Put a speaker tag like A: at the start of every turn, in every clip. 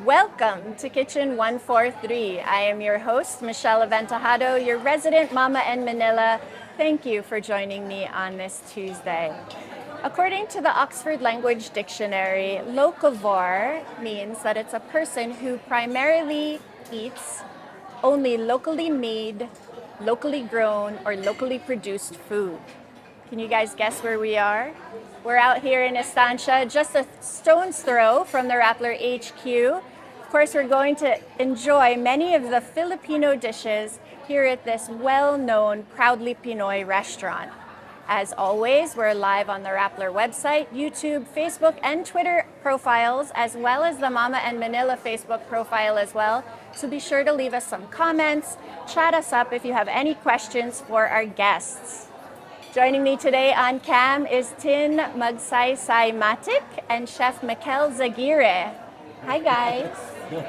A: Welcome to Kitchen 143. I am your host, Michelle Aventajado, your resident mama in Manila. Thank you for joining me on this Tuesday. According to the Oxford Language Dictionary, locavore means that it's a person who primarily eats only locally made, locally grown, or locally produced food. Can you guys guess where we are? We're out here in Estancia, just a stone's throw from the Rappler HQ. Of course, we're going to enjoy many of the Filipino dishes here at this well-known, proudly Pinoy restaurant. As always, we're live on the Rappler website, YouTube, Facebook, and Twitter profiles, as well as the Mama and Manila Facebook profile as well. So be sure to leave us some comments, chat us up if you have any questions for our guests. Joining me today on cam is Tin Magsaysay Matic and Chef Mikel Zaguirre. Hi guys.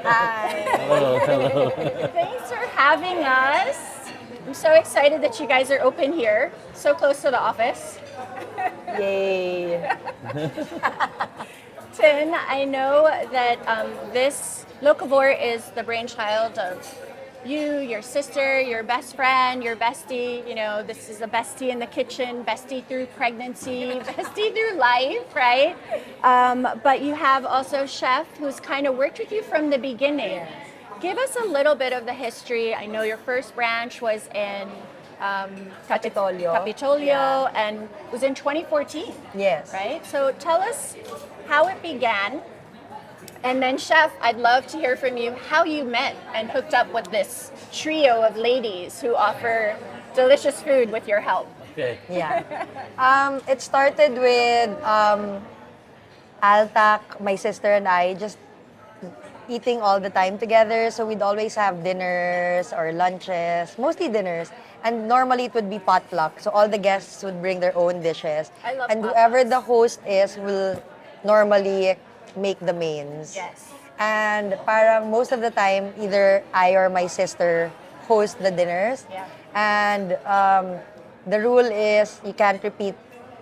B: Hi.
C: Hello, hello.
A: Thanks for having us. I'm so excited that you guys are open here, so close to the office.
B: Yay.
A: Tin, I know that this Locavore is the brainchild of you, your sister, your best friend, your bestie. You know, this is a bestie in the kitchen, bestie through pregnancy, bestie through life, right? But you have also Chef, who's kind of worked with you from the beginning. Give us a little bit of the history. I know your first branch was in Capitolio,
B: Yeah.
A: and it was in 2014.
B: Yes.
A: Right? So tell us how it began. And then, Chef, I'd love to hear from you how you met and hooked up with this trio of ladies who offer delicious food with your help.
C: Okay.
B: Yeah. It started with Altac, my sister and I, just eating all the time together. So we'd always have dinners or lunches, mostly dinners. And normally it would be potluck. So all the guests would bring their own dishes.
A: I love
B: and
A: potlucks.
B: whoever the host is will normally make the mains.
A: Yes.
B: And parang most of the time, either I or my sister host the dinners.
A: Yeah.
B: And the rule is you can't repeat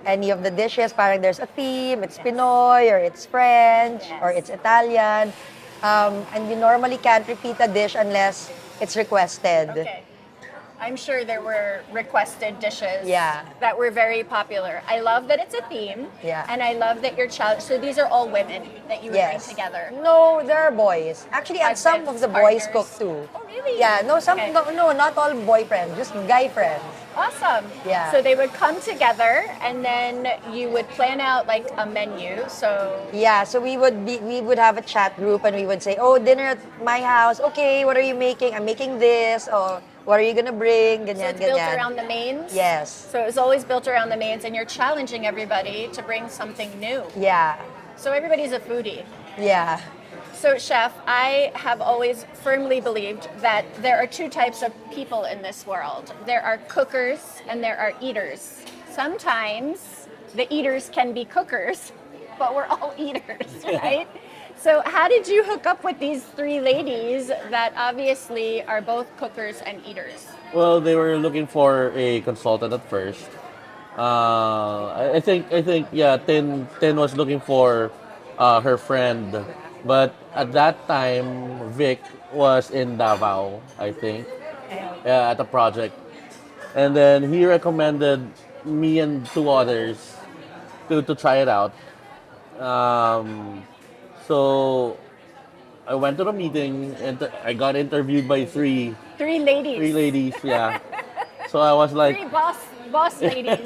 B: any of the dishes. Parang there's a theme, it's Pinoy, or it's French,
A: Yes.
B: or it's Italian. And you normally can't repeat a dish unless it's requested.
A: Okay. I'm sure there were requested dishes
B: Yeah.
A: that were very popular. I love that it's a theme.
B: Yeah.
A: And I love that you're challenged. So these are all women that you would
B: Yes.
A: bring together.
B: No, there are boys. Actually, and some
A: Husbands,
B: of the boys
A: partners.
B: cook too.
A: Oh, really?
B: Yeah, no, some
A: Okay.
B: no, not all boyfriends, just guy friends.
A: Awesome.
B: Yeah.
A: So they would come together and then you would plan out like a menu. So
B: Yeah, so we would have a chat group and we would say, "Oh, dinner at my house. Okay, what are you making? I'm making this. Or what are you gonna bring?"
A: So
B: Ganyan,
A: it's built
B: ganyan.
A: around the mains?
B: Yes.
A: So it was always built around the mains and you're challenging everybody to bring something new.
B: Yeah.
A: So everybody's a foodie.
B: Yeah.
A: So Chef, I have always firmly believed that there are two types of people in this world. There are cookers and there are eaters. Sometimes the eaters can be cookers, but we're all eaters, right? So how did you hook up with these three ladies that obviously are both cookers and eaters?
C: Well, they were looking for a consultant at first. I think, yeah, Tin was looking for her friend, but at that time, Vic was in Davao, I think, at a project, and then he recommended me and two others to try it out. So I went to the meeting and I got interviewed by three
A: Three ladies.
C: ladies, yeah. So I was like,
A: Three boss ladies.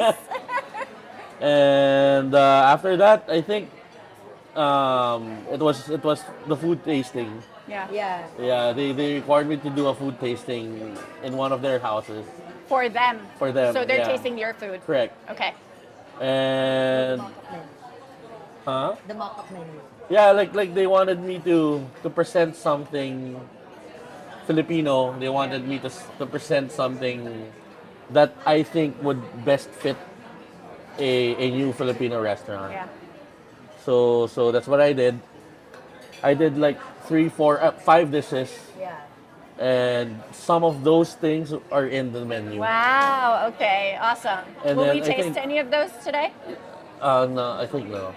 C: and after that, I think it was the food tasting.
A: Yeah.
B: Yeah.
C: Yeah, they required me to do a food tasting in one of their houses.
A: For them.
C: For them,
A: So they're
C: yeah.
A: tasting your food.
C: Correct.
A: Okay.
C: And huh?
B: The mock-up menu.
C: Yeah, like they wanted me to present something Filipino. They wanted me to present something that I think would best fit a new Filipino restaurant.
A: Yeah.
C: So that's what I did. I did like 3, 4, 5 dishes,
B: Yeah.
C: and some of those things are in the menu.
A: Wow. Okay. Awesome.
C: And
A: Will
C: then
A: we
C: I
A: taste
C: think-
A: any of those today?
C: No, I think no.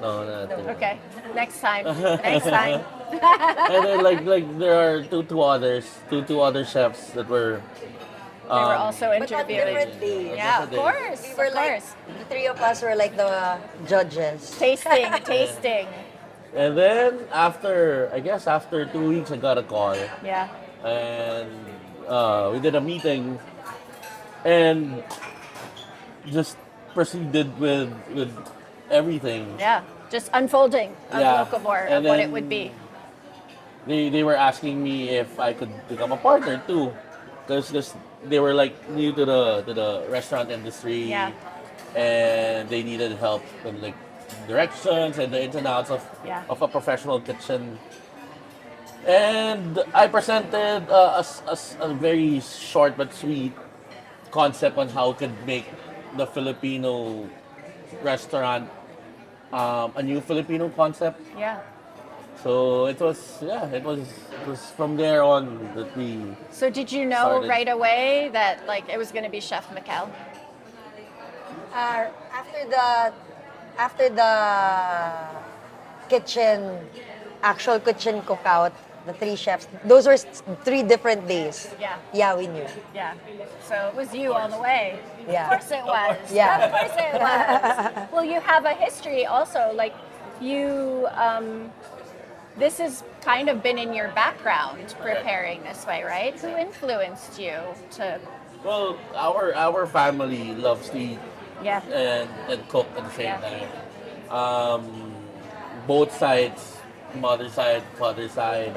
C: No, I think no.
A: Okay. Next time. Next time.
C: And then like there are two other chefs that were
A: They were also
B: But on
A: interviewing.
B: different days.
A: Yeah, of
C: Different days.
A: course,
B: We were
A: of
B: like,
A: course.
B: the three of us were like the judges.
A: Tasting.
C: And then after, I guess after 2 weeks, I got a call,
A: Yeah.
C: and we did a meeting, and just proceeded with everything.
A: Yeah. Just unfolding of
C: Yeah.
A: Locavore,
C: And
A: of what it
C: then
A: would be.
C: They were asking me if I could become a partner too, because they were like new to the restaurant industry,
A: Yeah.
C: and they needed help with like directions and the ins and outs
A: Yeah.
C: of a professional kitchen. And I presented a very short but sweet concept on how could make the Filipino restaurant a new Filipino concept.
A: Yeah.
C: So it was from there on that we
A: So did you know
C: started.
A: right away that like it was going to be Chef Mikel?
B: After the kitchen, actual kitchen cookout, the three chefs, those were three different days.
A: Yeah.
B: Yeah, we knew.
A: Yeah. So it was you all the way.
B: Yeah.
A: Of course it was.
B: Yeah.
A: Of course it was. Well, you have a history also. Like you, this has kind of been in your background preparing this way, right? Who influenced you to?
C: Well, our family loves to eat
A: Yeah.
C: and cook at the same
A: Yeah.
C: time. Both sides, mother side, father side.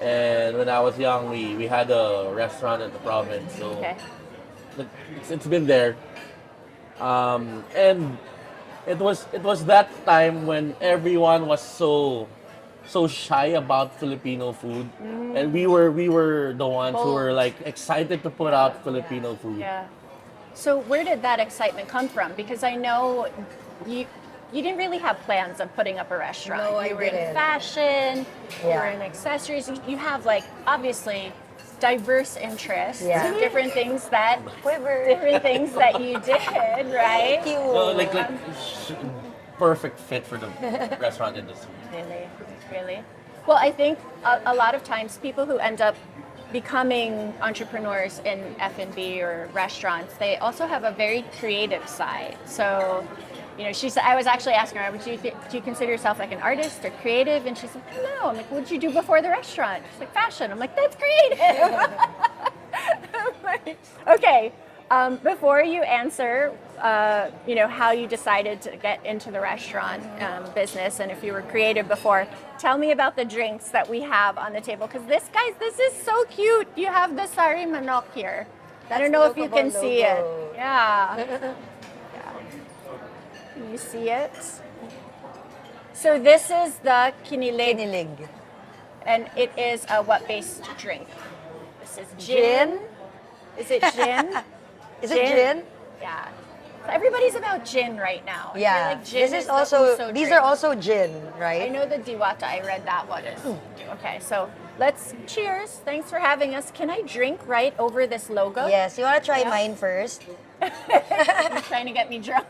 C: And when I was young, we had a restaurant in the province, so
A: Okay.
C: it's been there. And it was that time when everyone was so shy about Filipino food, and we were the ones who were
A: Bold.
C: like excited to put out Filipino food.
A: Yeah. So where did that excitement come from? Because I know you didn't really have plans of putting up a restaurant.
B: No, I
A: you were in
B: didn't.
A: fashion, you
B: Yeah.
A: were in accessories. You have like obviously diverse interests,
B: Yeah.
A: different things that
B: Quiver.
A: you did, right?
B: Thank you.
C: No, like perfect fit for the restaurant industry.
A: Really. Well, I think a lot of times people who end up becoming entrepreneurs in F&B or restaurants, they also have a very creative side. So, you know, she said, I was actually asking her, do you consider yourself like an artist or creative? And she said, no. I'm like, what did you do before the restaurant? She's like, fashion. I'm like, that's creative. I'm like, okay. Before you answer, you know, how you decided to get into the restaurant business and if you were creative before, tell me about the drinks that we have on the table. Because this is so cute. You have the sari manok here. I don't know if you can
B: Locavore
A: see it.
B: logo.
A: Yeah. Can you see it? So this is the kinilig,
B: Kinilig.
A: and it is a what-based drink? This is gin. Is it gin?
B: Is it gin?
A: Yeah. So everybody's about gin right now. I feel
B: Yeah.
A: like gin
B: This is
A: the
B: also,
A: uso
B: these
A: drink.
B: are also gin, right?
A: I know the diwata. I read that one. Okay, so let's cheers. Thanks for having us. Can I drink right over this logo?
B: Yes, you want to try
A: Yeah.
B: mine first?
A: You're trying to get me drunk.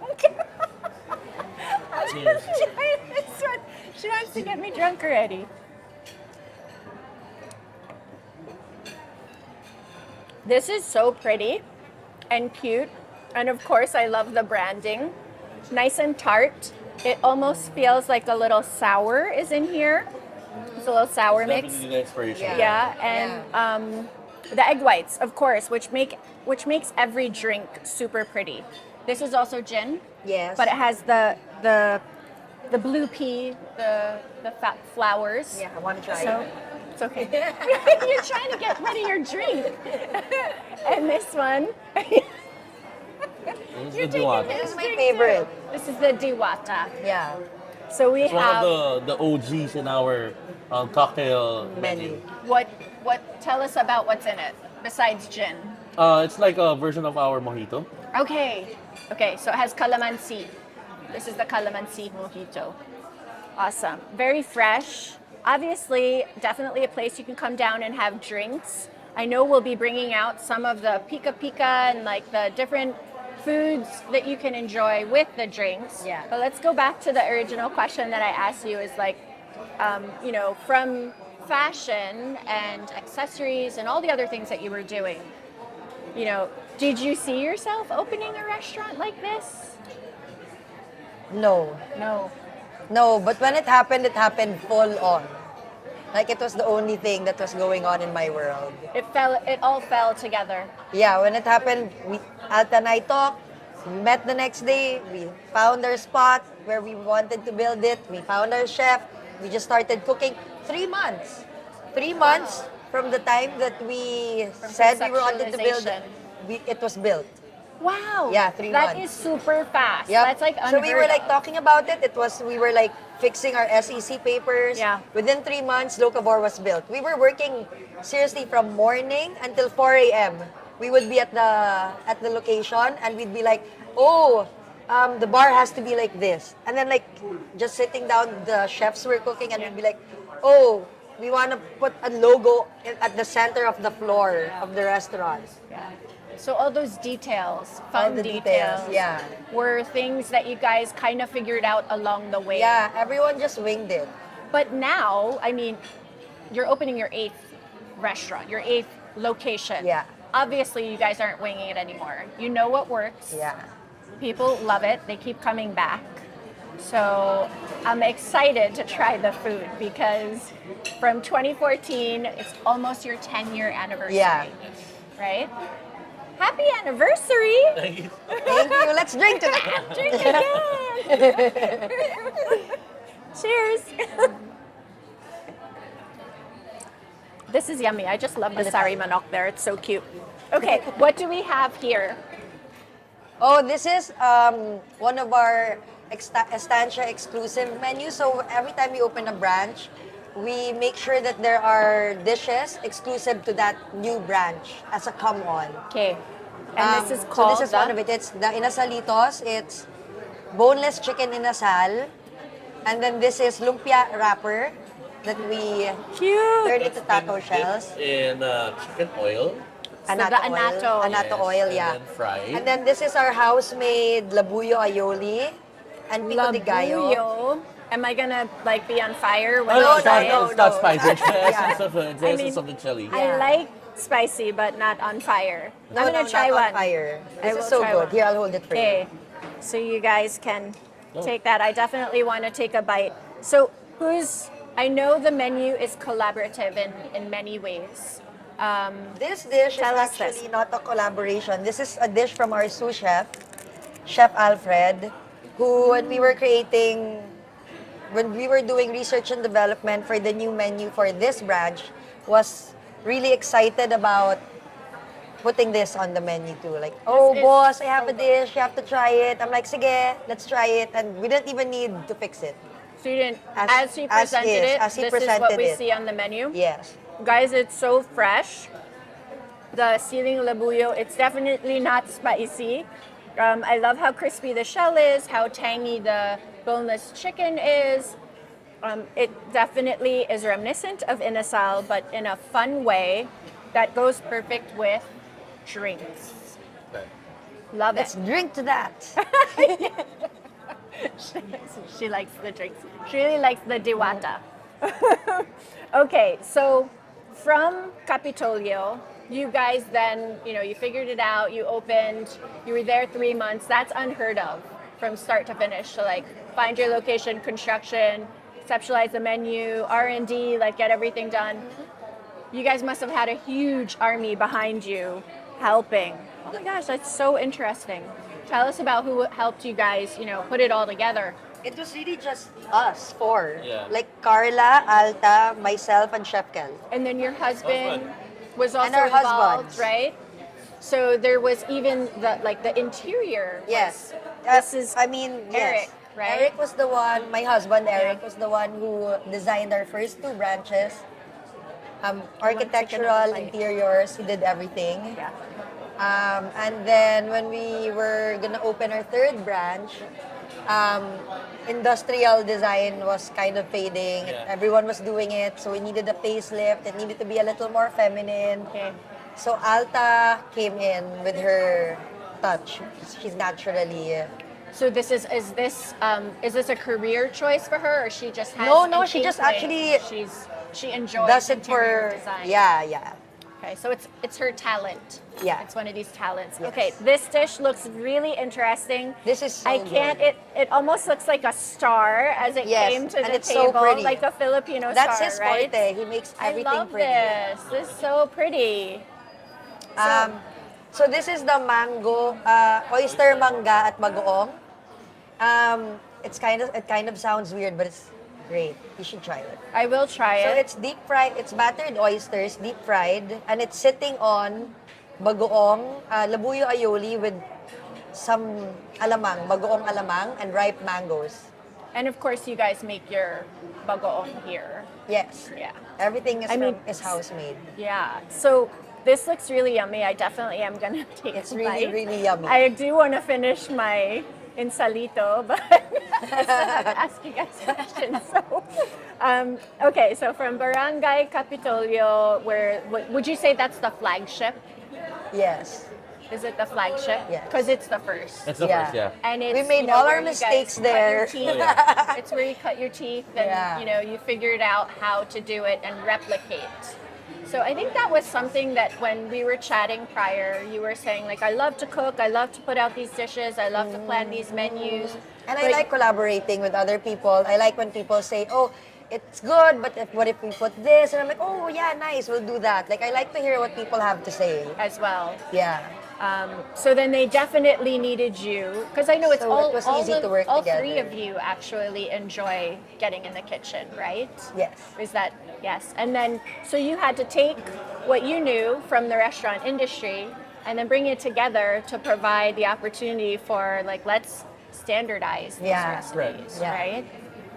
A: I'm just trying this one. She wants to get me drunk already. This is so pretty and cute. And of course, I love the branding. Nice and tart. It almost feels like a little sour is in here. It's a little sour mix.
C: Definitely the inspiration.
A: Yeah, and the egg whites, of course, which makes every drink super pretty. This is also gin,
B: Yes.
A: but it has the blue pea, the fat flowers.
B: Yeah, I want to try
A: So
B: it.
A: it's okay. You're trying to get rid of your drink. And this one.
C: This
A: You're
C: is the
A: taking
C: diwata.
A: this
B: This is my
A: drink
B: favorite.
A: too. This is the diwata.
B: Yeah.
A: So we
C: It's one
A: have
C: of the OGs in our cocktail menu.
B: Menu.
A: what tell us about what's in it besides gin.
C: It's like a version of our mojito.
A: Okay. Okay, so it has calamansi. This is the calamansi mojito. Awesome. Very fresh. Obviously, definitely a place you can come down and have drinks. I know we'll be bringing out some of the pika pika and like the different foods that you can enjoy with the drinks.
B: Yeah.
A: But let's go back to the original question that I asked you is like, you know, from fashion and accessories and all the other things that you were doing, did you see yourself opening a restaurant like this?
B: No.
A: No.
B: No, but when it happened full on. Like it was the only thing that was going on in my world.
A: It all fell together.
B: Yeah, when it happened, Alta and I talked, we met the next day, we found our spot where we wanted to build it, we found our chef, we just started cooking. 3 months. 3 months from the time that we said we wanted to build it, it was built.
A: Wow.
B: Yeah, 3 months.
A: That is super fast.
B: Yep.
A: That's like unheard
B: So we were like
A: of.
B: talking about it. We were like fixing our SEC papers.
A: Yeah.
B: Within 3 months, Locavore was built. We were working seriously from morning until 4 a.m. We would be at the location and we'd be like, the bar has to be like this. And then like just sitting down, the chefs were cooking and we'd be like, we want to put a logo at the center of the floor of the restaurant.
A: Yeah. So all those details,
B: All
A: fun
B: the
A: details,
B: yeah.
A: were things that you guys kind of figured out along the way.
B: Yeah, everyone just winged it.
A: But now, I mean, you're opening your 8th restaurant, your 8th location.
B: Yeah.
A: Obviously, you guys aren't winging it anymore. You know what works.
B: Yeah.
A: People love it. They keep coming back. So I'm excited to try the food because from 2014, it's almost your 10-year anniversary.
B: Yeah.
A: Right? Happy anniversary!
C: Thank you.
B: Thank you. Let's drink to that.
A: Drink again! Cheers! This is yummy. I just love the sari manok there. It's so cute. Okay, what do we have here?
B: Oh, this is one of our Estancia exclusive menus. So every time we open a branch, we make sure that there are dishes exclusive to that new branch as a come-on.
A: Okay. And this is called
B: So this is one of it. It's the inasalitos. It's boneless chicken inasal. And then this is lumpia wrapper that we turn into taco shells.
C: In chicken oil.
A: So the anato.
B: Anato oil, yeah.
C: And then fried.
B: And then this is our house-made labuyo aioli and pico de gallo.
A: Labuyo. Am I gonna be on fire when
B: No,
A: I try
B: no,
A: it?
C: It's not spicy. It's
B: Yeah.
C: essence of
A: I mean,
C: essence of the chili.
A: I like spicy, but not on fire.
B: No,
A: I'm gonna try
B: not
A: one.
B: on fire.
A: I
B: This
A: will
B: is so
A: try
B: good.
A: one.
B: Here, I'll hold it for you.
A: Okay, so you guys can take that. I definitely want to take a bite. So I know the menu is collaborative in many ways.
B: This dish is
A: Tell us this.
B: actually not a collaboration. This is a dish from our sous chef, Chef Alfred, who when we were doing research and development for the new menu for this branch, was really excited about putting this on the menu too. Like,
A: is
B: boss, I have
A: so
B: a dish, you have to try it. I'm like, sige, let's try it. And we didn't even need to fix it.
A: So you didn't,
B: As-
A: as he
B: as
A: presented
B: is,
A: it,
B: as he
A: this is what
B: presented
A: we
B: it.
A: see on the menu.
B: Yes.
A: Guys, it's so fresh. The Sizzling Bulalo, it's definitely not spicy. I love how crispy the shell is, how tangy the boneless chicken is. It definitely is reminiscent of inasal, but in a fun way that goes perfect with drinks. Love
B: Let's
A: it.
B: drink to that.
A: She likes the drinks. She really likes the diwata. Okay, so from Capitolio, you guys then, you figured it out, you opened, you were there 3 months. That's unheard of from start to finish. So find your location, construction, conceptualize the menu, R&D, get everything done. You guys must have had a huge army behind you helping. Oh my gosh, that's so interesting. Tell us about who helped you guys, put it all together.
B: It was really just us four.
C: Yeah.
B: Like Carla, Alta, myself, and Chef Kel.
A: And then your husband was also
B: And our
A: involved,
B: husbands.
A: right? So there was even the interior.
B: Yes.
A: This is
B: yes.
A: Eric, right?
B: Eric was the one, my husband Eric was the one who designed our first 2 branches. Architectural, interiors, he did everything.
A: Yeah.
B: And then when we were gonna open our 3rd branch, industrial design was kind of fading.
C: Yeah.
B: Everyone was doing it, so we needed a facelift. It needed to be a little more feminine.
A: Okay.
B: So Alta came in with her touch. She's naturally.
A: So this is this a career choice for her, or she just has?
B: No,
A: an
B: she just
A: inkling
B: actually-
A: she's she enjoys
B: does it
A: interior
B: for
A: design.
B: yeah.
A: Okay, so it's her talent.
B: Yeah.
A: It's one of these talents.
B: Yes.
A: Okay, this dish looks really interesting.
B: This is so
A: I can't.
B: good.
A: It almost looks like a star as it
B: Yes,
A: came to
B: and
A: the
B: it's so
A: table,
B: pretty.
A: like a Filipino
B: That's
A: star,
B: his
A: right?
B: forte. He makes
A: I
B: everything
A: love
B: pretty.
A: this. This is so pretty.
B: So this is the mango, oyster manga at bagoong. It kind of sounds weird, but it's great. You should try it.
A: I will try
B: So
A: it.
B: it's deep fried. It's battered oysters, deep fried, and it's sitting on bagoong, labuyo aioli with some alamang, bagoong alamang, and ripe mangoes.
A: And of course, you guys make your bagoong here.
B: Yes.
A: Yeah.
B: Everything is
A: I mean,
B: is house made.
A: Yeah. So this looks really yummy. I definitely am gonna take
B: It's
A: a
B: really,
A: bite.
B: really yummy.
A: I do want to finish my insalito, but I still have to ask you guys questions. So, okay. So from Barangay Capitolio, would you say that's the flagship?
B: Yes.
A: Is it the flagship?
B: Yes.
A: Because it's the first.
C: It's the
B: Yeah.
C: first, yeah.
A: And it's,
B: We made
A: you know,
B: all
A: where
B: our
A: you guys
B: mistakes
A: cut
B: there.
A: your teeth.
C: Oh, yeah.
A: It's where you cut your teeth and
B: Yeah.
A: you know you figured out how to do it and replicate. So I think that was something that when we were chatting prior, you were saying like, I love to cook, I love to put out these dishes, I love to plan these menus.
B: And I
A: But-
B: like collaborating with other people. I like when people say, "Oh, it's good, but what if we put this?" And I'm like, "Oh, yeah, nice, we'll do that." Like I like to hear what people have to say.
A: as well.
B: Yeah.
A: So then they definitely needed you because I know it's
B: So
A: all
B: it was
A: all,
B: easy
A: of,
B: to work
A: all
B: together.
A: three of you actually enjoy getting in the kitchen, right?
B: Yes.
A: Is that yes? And then so you had to take what you knew from the restaurant industry and then bring it together to provide the opportunity for like let's standardize these
B: Yeah.
A: recipes,
B: Yeah.
A: right?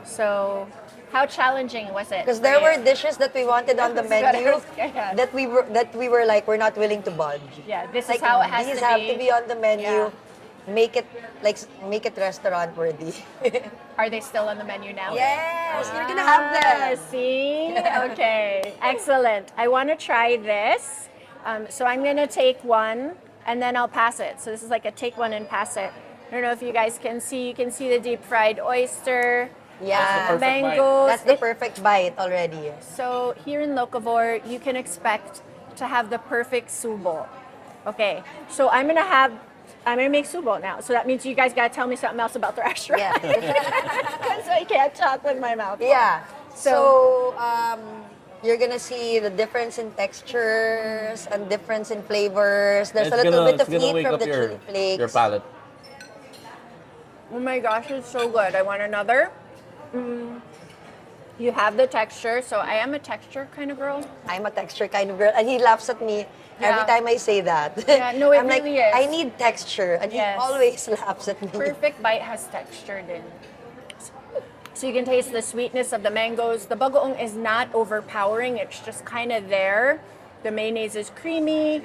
A: So how challenging was it?
B: Because
A: for
B: there
A: you?
B: were dishes that we wanted on the
A: That's what I
B: menu
A: was- yeah.
B: that we were like we're not willing to budge.
A: Yeah, this
B: Like
A: is how it has
B: these
A: to
B: have
A: be.
B: to be on the menu.
A: Yeah.
B: Make it restaurant worthy.
A: Are they still on the menu now?
B: Yes, you're gonna have
A: Ah,
B: them.
A: see? Okay, excellent. I want to try this. So I'm going to take one and then I'll pass it. So this is like a take one and pass it. I don't know if you guys can see. You can see the deep fried oyster.
B: Yeah.
C: That's the perfect bite.
A: Mangoes.
B: That's the perfect bite already.
A: So here in Locavore, you can expect to have the perfect subo. Okay, so I'm gonna make subo now. So that means you guys gotta tell me something else about the restaurant.
B: Yeah.
A: Because I can't talk with my mouth.
B: Yeah.
A: So-
B: So, you're gonna see the difference in textures and difference in flavors. There's
C: It's
B: a little bit
C: it's
B: of
C: gonna
B: heat
C: wake
B: from
C: up
B: the
C: your,
B: chili flakes.
C: your palate.
A: Oh my gosh, it's so good. I want another. You have the texture, so I am a texture kind of girl.
B: I'm a texture kind of girl, and he laughs at me every
A: Yeah.
B: time I say that.
A: Yeah, no, it
B: I'm like,
A: really is.
B: I need texture, and
A: Yes.
B: he always laughs at me.
A: Perfect bite has texture din. So you can taste the sweetness of the mangoes. The bagoong is not overpowering. It's just kind of there. The mayonnaise is creamy.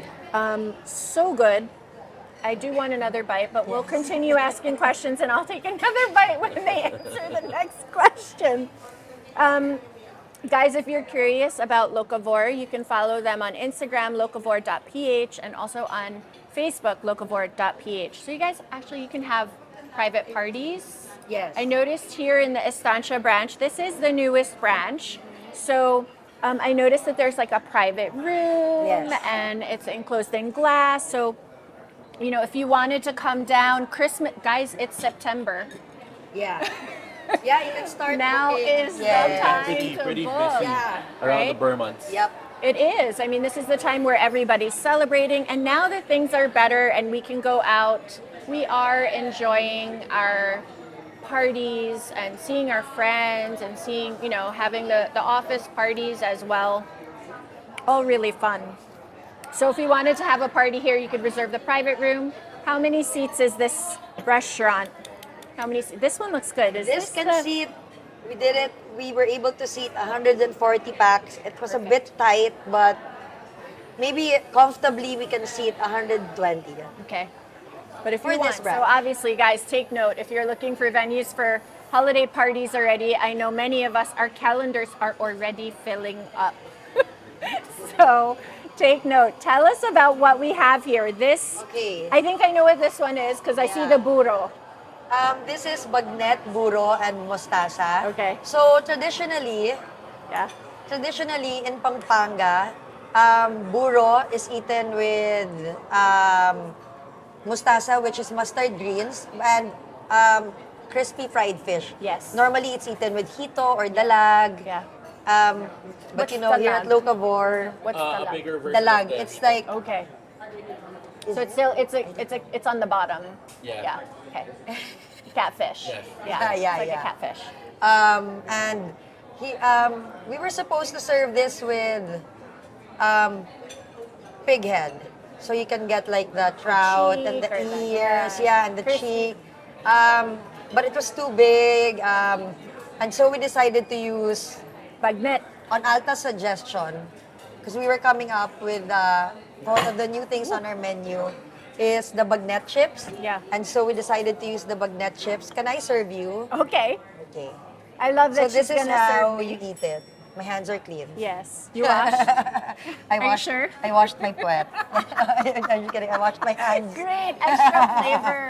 A: So good. I do want another bite, but we'll continue asking questions and I'll take another bite when they answer the next question. Guys, if you're curious about Locavore, you can follow them on Instagram, locavore.ph, and also on Facebook, locavore.ph. So you guys, actually, you can have private parties.
B: Yes.
A: I noticed here in the Estancia branch, this is the newest branch. So I noticed that there's like a private room
B: Yes.
A: and it's enclosed in glass. So, you know, if you wanted to come down, Christmas, guys, it's September.
B: Yeah. Yeah, you can start
A: Now
B: cooking.
A: is the
B: Yes.
A: time
C: Pretty
A: to
C: busy
A: book.
B: Yeah.
C: around
A: Right?
C: the Burr months.
B: Yep.
A: It is. I mean, this is the time where everybody's celebrating, and now that things are better and we can go out, we are enjoying our parties and seeing our friends and seeing, you know, having the office parties as well. All really fun. So if you wanted to have a party here, you could reserve the private room. How many seats is this restaurant? How many? This one looks good. Is
B: This can
A: the-
B: seat, we did it, we were able to seat 140 packs. It was a bit tight, but maybe comfortably we can seat 120.
A: Okay. But if
B: For
A: you want,
B: this brand.
A: so obviously, guys, take note. If you're looking for venues for holiday parties already, I know many of us, our calendars are already filling up. So take note. Tell us about what we have here. This,
B: Okay.
A: I think I know what this one is because I see
B: Yeah.
A: the burro.
B: This is Bnet Buo and Mostaza.
A: Okay.
B: So traditionally,
A: Yeah.
B: traditionally in Pampanga, buro is eaten with mustasa, which is mustard greens, and crispy fried fish.
A: Yes.
B: Normally, it's eaten with hito or dalag.
A: Yeah.
B: But
A: What's
B: you know, here at
A: dalag?
B: Locavore,
A: What's
C: A
A: the
C: bigger version
B: dalag,
C: of the
B: it's like
A: Okay. So it's on the bottom.
C: Yeah.
A: Yeah. Okay. Catfish.
C: Yes.
A: Yeah.
B: Yeah,
A: It's like
B: yeah.
A: a catfish.
B: and we were supposed to serve this with pig head. So you can get like the trout and the
A: cheek or the-
B: ears,
A: yeah.
B: yeah, and the
A: Crispy.
B: cheek. But it was too big. And so we decided to use,
A: Bnet.
B: on Alta's suggestion, because we were coming up with one of the new things on our menu is the bagnet chips.
A: Yeah.
B: And so we decided to use the bagnet chips. Can I serve you?
A: Okay.
B: Okay.
A: I love
B: So
A: that
B: this
A: she's
B: is
A: gonna
B: how
A: serve
B: you
A: me.
B: eat it. My hands are clean.
A: Yes. You washed?
B: I
A: Are you
B: washed,
A: sure?
B: I washed my puwet. I'm just kidding. I washed my hands.
A: Great. Extra flavor.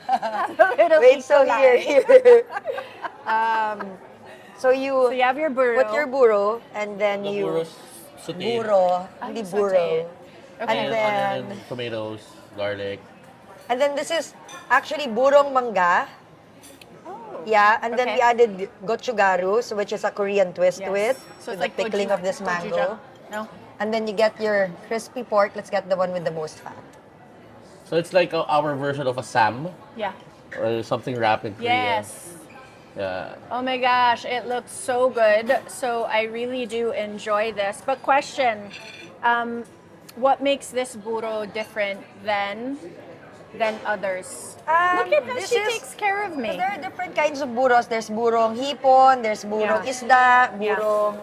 A: Have a little
B: Wait, so
A: E. coli.
B: here. So you,
A: So you have your burro.
B: put your burro and then
C: The
B: you
C: burros sauteed.
B: burro,
A: Ah,
B: hindi
A: you saute it.
B: burro.
A: Okay.
B: And
C: And
B: then
C: onion and tomatoes, garlic.
B: and then this is actually burong mangga.
A: Oh.
B: Yeah, and then
A: Okay.
B: we added gochugaru, so which is a Korean twist to it.
A: Yes. So
B: with
A: it's like
B: the pickling of this mango.
A: No?
B: And then you get your crispy pork. Let's get the one with the most fat.
C: So it's like our version of a sam
A: Yeah.
C: or something wrapped in Korean.
A: Yes.
C: Yeah.
A: Oh my gosh, it looks so good. So I really do enjoy this. But question, what makes this burro different than others? Look at how
B: this
A: she
B: is-
A: takes care of me.
B: There are different kinds of burros. There's burong hipon, there's burong
A: Yeah.
B: isda,
A: Yeah.
B: burong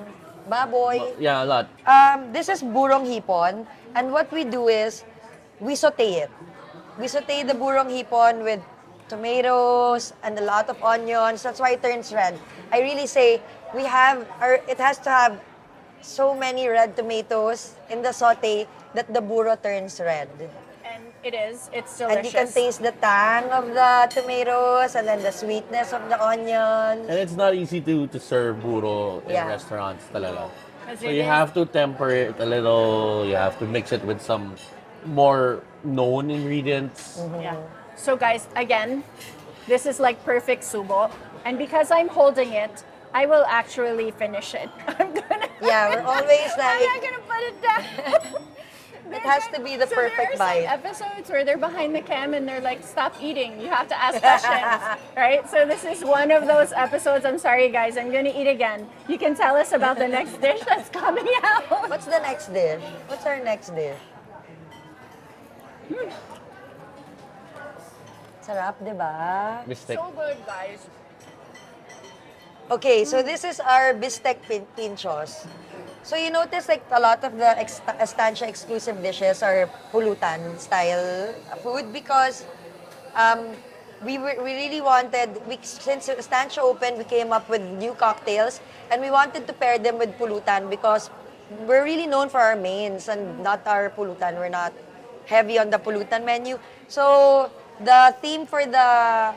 B: baboy.
C: Yeah, a lot.
B: This is burong hipon, and what we do is we saute it. We saute the burong hipon with tomatoes and a lot of onions. That's why it turns red. I really say it has to have so many red tomatoes in the saute that the burro turns red.
A: And it is. It's
B: And you can
A: delicious.
B: taste the tang of the tomatoes and then the sweetness of the onions.
C: And it's not easy to serve burro in
B: Yeah.
C: restaurants talaga.
A: 'Cause
C: So
A: it
C: you
A: is-
C: have to temper it a little. You have to mix it with some more known ingredients.
A: Yeah. So guys, again, this is like perfect subo. And because I'm holding it, I will actually finish it. I'm gonna
B: Yeah, we're always
A: I'm not
B: like,
A: gonna put it down.
B: it has to be the perfect
A: there are
B: bite.
A: some episodes where they're behind the cam and they're like, stop eating. You have to ask questions. Right? So this is one of those episodes. I'm sorry guys, I'm gonna eat again. You can tell us about the next dish that's coming out.
B: What's the next dish? What's our next dish? Sarap, di ba?
C: Mistake.
A: So good, guys.
B: Okay, so this is our Bestc Pinchos. So you notice like a lot of the Estancia exclusive dishes are pulutan style food because we really wanted, since Estancia opened, we came up with new cocktails and we wanted to pair them with pulutan because we're really known for our mains and not our pulutan. We're not heavy on the pulutan menu. So the theme for the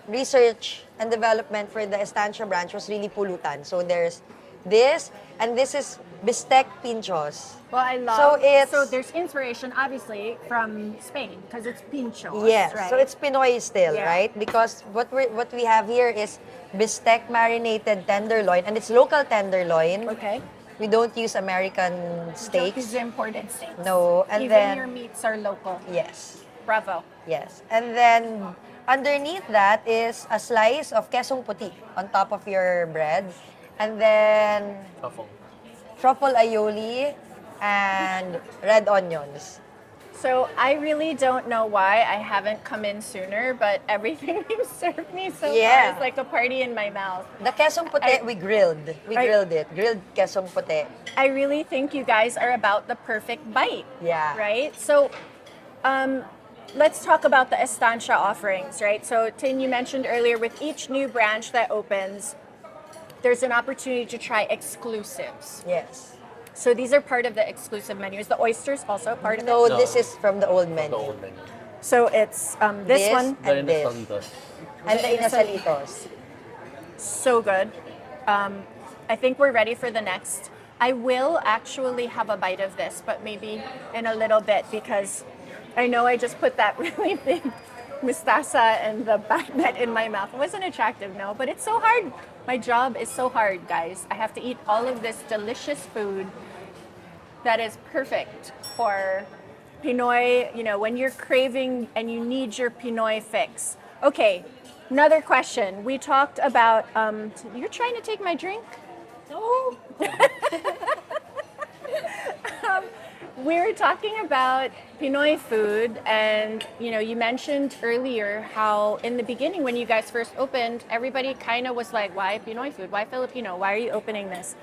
B: research and development for the Estancia branch was really pulutan. So there's this, and this is Bestc Pinchos.
A: Well, I love.
B: So
A: there's inspiration, obviously, from Spain because it's pinchos.
B: Yes,
A: right?
B: so it's Pinoy still,
A: Yeah.
B: right? Because what we have here is bistec marinated tenderloin, and it's local tenderloin.
A: okay.
B: We don't use American steaks.
A: These imported steaks.
B: No, and
A: even
B: then
A: your meats are local.
B: yes,
A: Bravo.
B: yes, and then underneath that is a slice of quesong puti on top of your bread, and then
C: Truffle.
B: truffle aioli and red onions.
A: So I really don't know why I haven't come in sooner, but everything you've served me so
B: Yeah.
A: far is like a party in my mouth.
B: The quesong puti we grilled. We
A: I-
B: grilled it. Grilled quesong puti.
A: I really think you guys are about the perfect bite.
B: Yeah.
A: Right? So let's talk about the Estancia offerings, right? So Tin, you mentioned earlier with each new branch that opens, there's an opportunity to try exclusives.
B: Yes.
A: So these are part of the exclusive menus. The oysters also part of
B: No,
A: it.
C: No.
B: this is from the old
C: The
B: menu.
C: old menu.
A: So it's this
B: This
A: one,
B: and
C: The
B: this.
C: Santos.
B: And the inasalitos.
A: so good. I think we're ready for the next. I will actually have a bite of this, but maybe in a little bit because I know I just put that really big mustasa and the bagnet in my mouth. It wasn't attractive, no, but it's so hard. My job is so hard, guys. I have to eat all of this delicious food that is perfect for Pinoy, when you're craving and you need your Pinoy fix. Okay, another question. We talked about, you're trying to take my drink?
B: No.
A: We were talking about Pinoy food, and you mentioned earlier how in the beginning when you guys first opened, everybody kind of was like, "Why Pinoy food? Why Filipino? Why are you opening this?"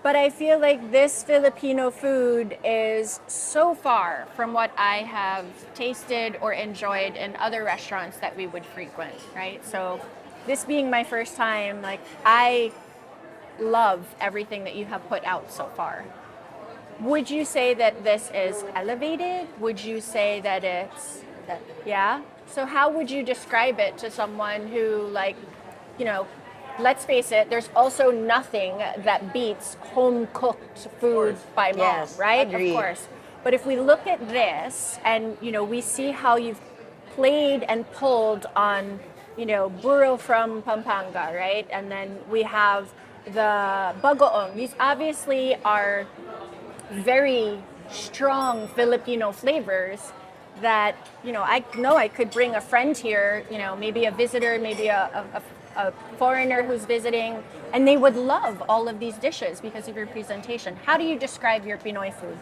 A: But I feel like this Filipino food is so far from what I have tasted or enjoyed in other restaurants that we would frequent, right? So this being my first time, like I love everything that you have put out so far. Would you say that this is elevated? Would you say that yeah? So how would you describe it to someone who let's face it, there's also nothing that beats home-cooked food by mom,
B: Yes,
A: right?
B: agreed.
A: Of course. But if we look at this and, we see how you've played and pulled on, burro from Pampanga, right? And then we have the bagoong. These obviously are very strong Filipino flavors that, I know I could bring a friend here, maybe a visitor, maybe a foreigner who's visiting, and they would love all of these dishes because of your presentation. How do you describe your Pinoy food?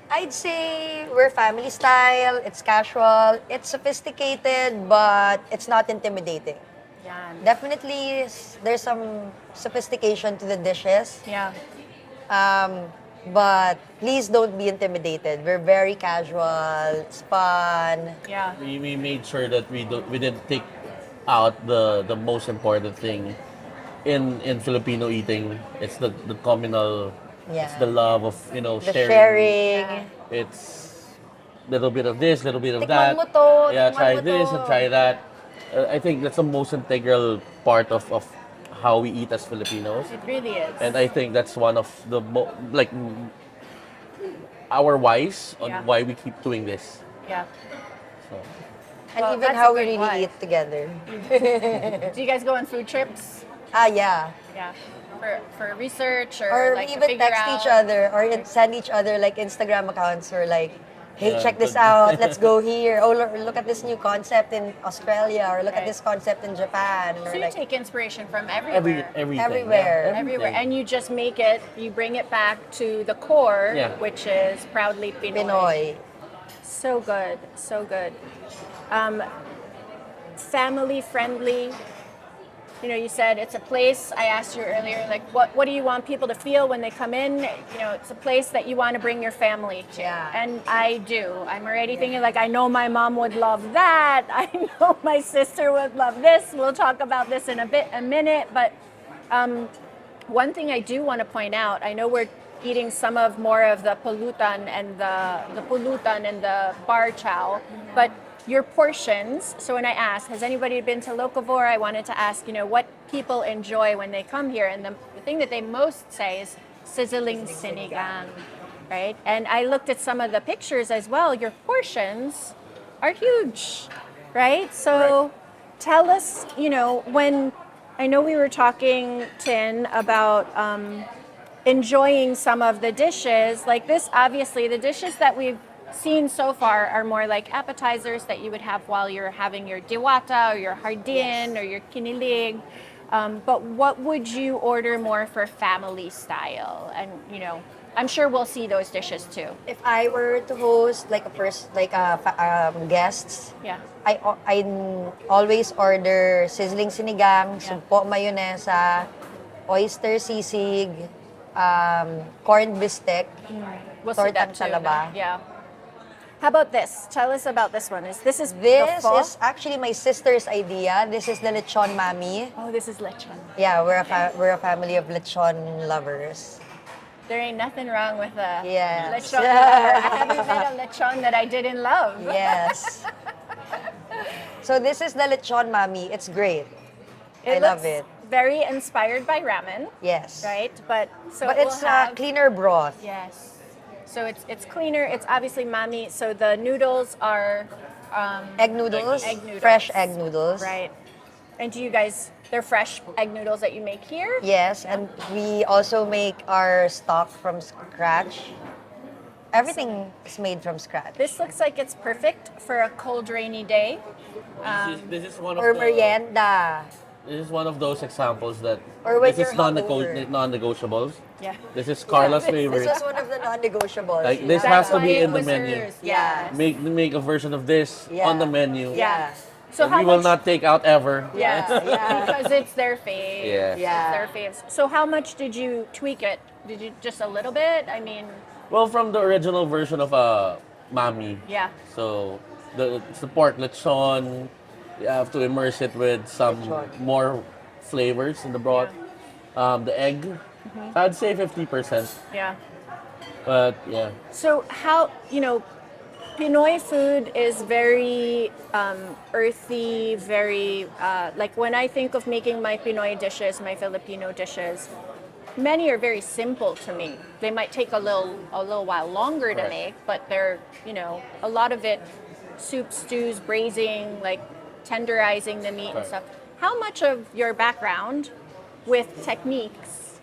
B: I'd say we're family style, it's casual, it's sophisticated, but it's not intimidating.
A: Yeah.
B: Definitely, there's some sophistication to the dishes,
A: Yeah.
B: but please don't be intimidated. We're very casual, it's fun.
A: Yeah.
C: We made sure that we didn't take out the most important thing in Filipino eating. It's the communal.
B: Yeah.
C: It's the love of
B: The
C: sharing.
B: sharing.
A: Yeah.
C: It's little bit of this, little bit of
B: Tikman
C: that.
B: mo to,
C: Yeah,
B: tikman
C: try
B: mo
C: this
B: to.
C: and try that. I think that's the most integral part of how we eat as Filipinos.
A: It really is.
C: And I think that's one of the our whys on
A: Yeah.
C: why we keep doing this.
A: Yeah.
C: So.
B: And
A: Well,
B: even
A: that's
B: how
A: a
B: we
A: good
B: really
A: why.
B: eat together.
A: Do you guys go on food trips?
B: Yeah.
A: Yeah. For research or,
B: Or
A: like
B: we
A: to
B: even
A: figure
B: text
A: out?
B: each other or send each other like Instagram accounts or like, hey,
C: Yeah,
B: check this
C: but-
B: out, let's go here. Oh, look at this new concept in Australia or look
A: Right.
B: at this concept in Japan. Or
A: So you
B: like,
A: take inspiration from everywhere.
C: Everything.
B: Everywhere.
C: Yeah,
A: Everywhere.
C: everything.
A: And you just you bring it back to the core,
C: Yeah.
A: which is proudly Pinoy.
B: Pinoy.
A: So good, so good. Family friendly. You said it's a place. I asked you earlier, like, what do you want people to feel when they come in? It's a place that you want to bring your family to.
B: Yeah.
A: And I do. I'm already thinking, like, I know my mom would love that. I know my sister would love this. We'll talk about this in a minute. But one thing I do want to point out, I know we're eating some of more of the pulutan and the bar chow, but your portions. So when I asked, has anybody been to Locavore? I wanted to ask, what people enjoy when they come here, and the thing that they most say is sizzling sinigang, right? And I looked at some of the pictures as well. Your portions are huge, right? So tell us, when I know we were talking, Tin, about enjoying some of the dishes like this. Obviously, the dishes that we've seen so far are more like appetizers that you would have while you're having your diwata or your hardin or your kinilig. But what would you order more for family style? And I'm sure we'll see those dishes too.
B: If I were to host like guests,
A: Yeah.
B: I always order sizzling sinigang, sumpo mayonesa, oyster sisig, corned bistek,
A: We'll see that
B: tortang
A: too.
B: talaba.
A: Yeah. How about this? Tell us about this one. This is the
B: This
A: pho?
B: is actually my sister's idea. This is the lechon mami.
A: Oh, this is lechon.
B: Yeah, we're a family of lechon lovers.
A: There ain't nothing wrong with a
B: Yes.
A: lechon lover. I haven't met a lechon that I didn't love.
B: Yes. So this is the lechon mami. It's great. I
A: It
B: love
A: looks
B: it.
A: very inspired by ramen,
B: Yes.
A: right? But so
B: But
A: it will
B: it's
A: have,
B: cleaner broth.
A: yes. So it's cleaner. It's obviously mami. So the noodles are
B: Egg noodles.
A: egg noodles.
B: Fresh egg noodles.
A: Right. And do you guys? They're fresh egg noodles that you make here.
B: Yes, and we also make our stock from scratch. Everything is made from scratch.
A: This looks like it's perfect for a cold, rainy day.
C: This is one of
B: Or
C: the,
B: merienda.
C: this is one of those examples that
B: Or when
C: this is
B: you're hungover.
C: non-negotiables.
A: Yeah.
C: This is Carla's
B: This
C: favorite.
B: was one of the non-negotiables.
C: Like, this
A: That's
C: has to
A: why
C: be
A: it
C: in the
A: was
C: menu.
A: hers.
B: Yeah.
C: Make a version of this
B: Yeah.
C: on the menu.
A: Yeah. So
C: And
A: how
C: we will
A: much?
C: not take out ever.
A: Yes,
B: Yeah.
A: because it's their fave.
C: Yeah.
B: Yeah.
A: It's their faves. So how much did you tweak it? Did you just a little bit? I mean,
C: Well, from the original version of Mami.
A: yeah.
C: So it's the pork lechon. You have to immerse it with some
B: Lechon.
C: more flavors in the broth. The egg, I'd say 50%.
A: Yeah.
C: But yeah,
A: So how, Pinoy food is very earthy, very, like when I think of making my Pinoy dishes, my Filipino dishes, many are very simple to me. They might take a little while longer to
C: Right.
A: make, but they're, a lot of it, soup, stews, braising, like tenderizing the meat and
C: Right.
A: stuff. How much of your background with techniques,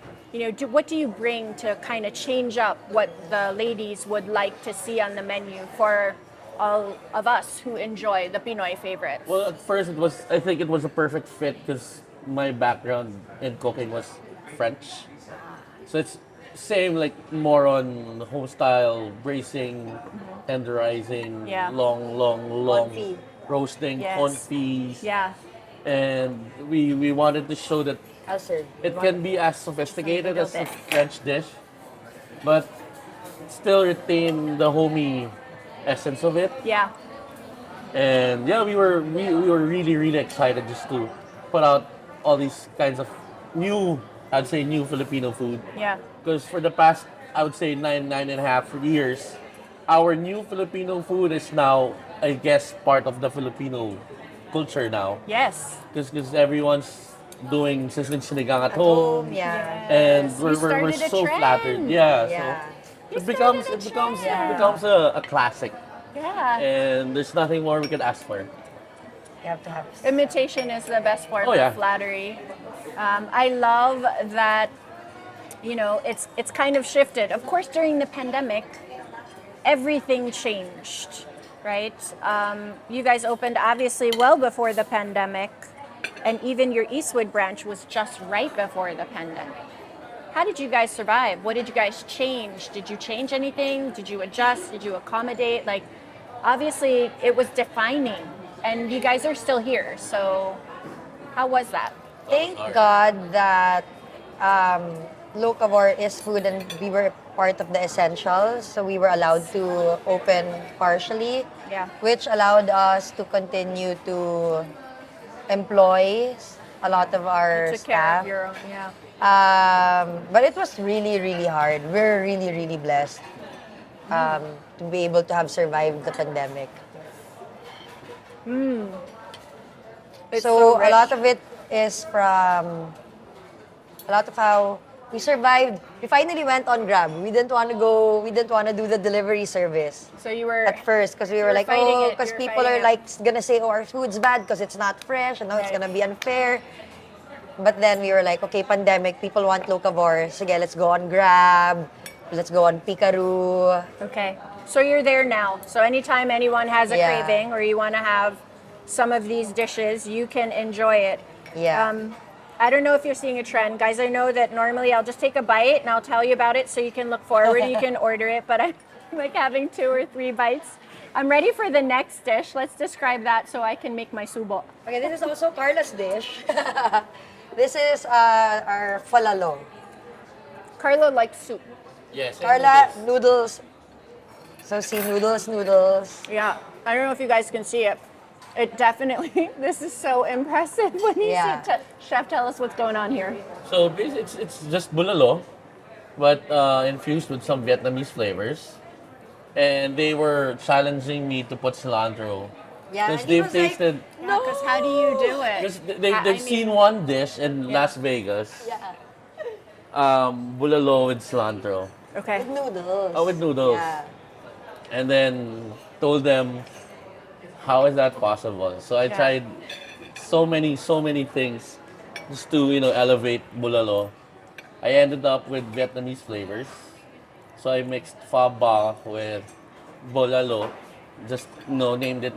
A: what do you bring to kind of change up what the ladies would like to see on the menu for all of us who enjoy the Pinoy favorites?
C: well, at first I think it was a perfect fit because my background in cooking was French. So it's same, like more on home style braising, tenderizing,
A: Yeah.
C: long
B: Confit.
C: roasting,
A: Yes.
C: confits.
A: Yeah.
C: And we wanted to show that
B: I'll serve.
C: it can be as sophisticated
A: A
C: as a
A: little bit.
C: French dish, but still retain the homey essence of it.
A: Yeah.
C: And yeah, we were really excited just to put out all these kinds of I'd say new Filipino food.
A: Yeah.
C: Because for the past, I would say nine and a half years, our new Filipino food is now, I guess, part of the Filipino culture now.
A: Yes.
C: Because everyone's doing sizzling sinigang at
B: Home,
C: home.
B: yeah.
C: And
A: Yes,
C: we're
A: started a
C: so
A: trend.
C: flattered. Yeah,
B: Yeah.
C: so it
A: You
C: becomes
A: started a
C: it becomes
A: trend.
C: it becomes a classic.
A: Yeah.
C: And there's nothing more we could ask for.
B: You have to have.
A: Imitation is the best form
C: Oh, yeah.
A: of flattery. I love that, it's kind of shifted. Of course, during the pandemic, everything changed, right? You guys opened obviously well before the pandemic, and even your Eastwood branch was just right before the pandemic. How did you guys survive? What did you guys change? Did you change anything? Did you adjust? Did you accommodate? Like, obviously, it was defining, and you guys are still here. So, how was that?
B: Thank God that Locavore is food and we were part of the essentials, so we were allowed to open partially,
A: Yeah.
B: which allowed us to continue to employ a lot of our
A: Took care
B: staff.
A: of your own, yeah.
B: But it was really hard. We're really blessed to be able to have survived the pandemic.
A: It's
B: So a
A: rich.
B: lot of it is from a lot of how we survived. We finally went on Grab. We didn't want to go. We didn't want to do the delivery service
A: So you were
B: at first because we
A: You
B: were
A: were
B: like,
A: fighting
B: oh,
A: it.
B: because
A: You were
B: people
A: fighting
B: are
A: it.
B: like gonna say, oh, our food's bad because it's not fresh, and now it's
A: Right.
B: gonna be unfair. But then we were like, okay, pandemic, people want Locavore. Sige, let's go on Grab. Let's go on Picaru.
A: okay. So you're there now. So anytime anyone has a
B: Yeah.
A: craving or you want to have some of these dishes, you can enjoy it.
B: Yeah.
A: I don't know if you're seeing a trend, guys. I know that normally I'll just take a bite and I'll tell you about it so you can look forward, you can order it, but I'm like having 2 or 3 bites. I'm ready for the next dish. Let's describe that so I can make my subo.
B: Okay, this is also Carla's dish. This is our falalo.
A: Carlo likes soup.
C: Yes.
B: Carla, noodles. So see, noodles.
A: Yeah. I don't know if you guys can see it. It definitely, this is so impressive when you
B: Yeah.
A: see it. Chef, tell us what's going on here.
C: So it's just bulalo, but infused with some Vietnamese flavors. And they were challenging me to put cilantro.
B: Yeah,
C: Because
B: and he
C: they've
B: was like,
C: tasted.
B: no,
A: Because how do you do it?
C: Because
A: I
C: they've seen one dish in Las Vegas.
B: Yeah.
C: Bulalo with cilantro.
A: Okay.
B: With noodles.
C: Oh, with noodles.
B: Yeah.
C: And then told them, how is that possible? So I
A: Yeah.
C: tried so many things just to, elevate bulalo. I ended up with Vietnamese flavors. So I mixed pho ba with bulalo. Just, named it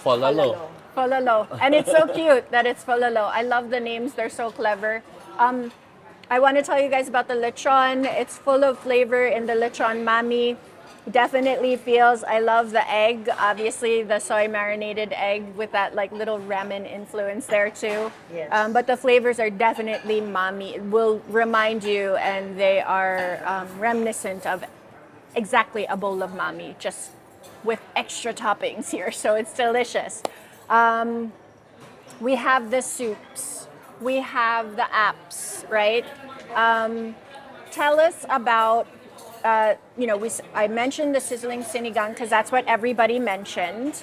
C: Folalo.
A: Fololo. And it's so cute that it's fololo. I love the names. They're so clever. I want to tell you guys about the lechon. It's full of flavor in the lechon mami. Definitely feels, I love the egg. Obviously, the soy marinated egg with that like little ramen influence there too.
B: Yes.
A: But the flavors are definitely mami. It will remind you, and they are reminiscent of exactly a bowl of mami, just with extra toppings here. So it's delicious. We have the soups. We have the apps, right? Tell us about, I mentioned the sizzling sinigang because that's what everybody mentioned.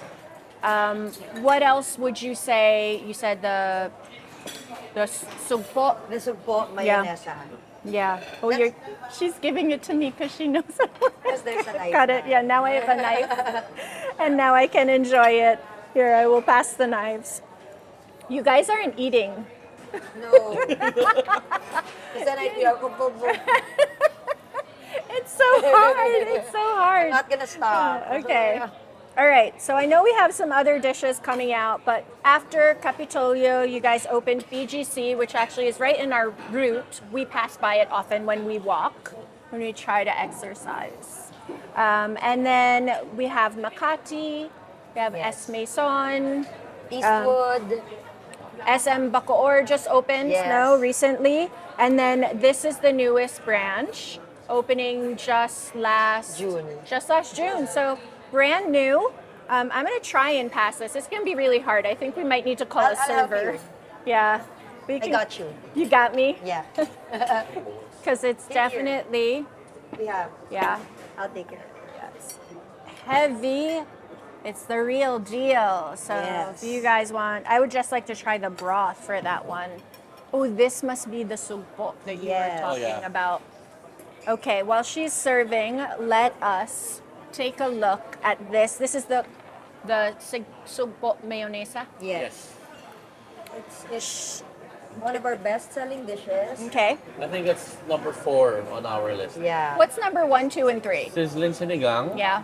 A: What else would you say? You said the sugpo.
B: The sugpo mayonesa.
A: Yeah. Oh,
B: That's-
A: she's giving it to me because she knows it.
B: Because there's a knife.
A: Got it. Yeah, now I have a knife. And now I can enjoy it. Here, I will pass the knives. You guys aren't eating.
B: No. Because then I feel comfortable.
A: It's so hard. It's so hard.
B: I'm not gonna stop.
A: Okay. All right. So I know we have some other dishes coming out, but after Capitolio, you guys opened BGC, which actually is right in our route. We pass by it often when we walk, when we try to exercise. And then we have Makati, we have
B: Yes.
A: S. Maison,
B: Eastwood.
A: SM Bacoor just opened,
B: Yes.
A: no, recently. And then this is the newest branch, opening just last
B: June.
A: So brand new. I'm gonna try and pass this. It's gonna be really hard. I think we might need to call a
B: I'll help
A: server.
B: you.
A: Yeah. We
B: I
A: can-
B: got you.
A: You got me?
B: Yeah.
A: Because it's
B: Here.
A: definitely,
B: We have.
A: yeah,
B: I'll take it.
A: it's heavy. It's the real deal. So
B: Yes.
A: if you guys want, I would just like to try the broth for that one. Oh, this must be the sugpo that you
B: Yes.
A: were
B: Oh,
A: talking
C: yeah.
A: about. Okay, while she's serving, let us take a look at this. This is the sugpo mayonesa.
B: Yes. It's one of our best-selling dishes.
A: Okay.
C: I think that's number 4 on our list.
B: Yeah.
A: What's number 1, 2, and 3?
C: Sizzling sinigang,
A: Yeah.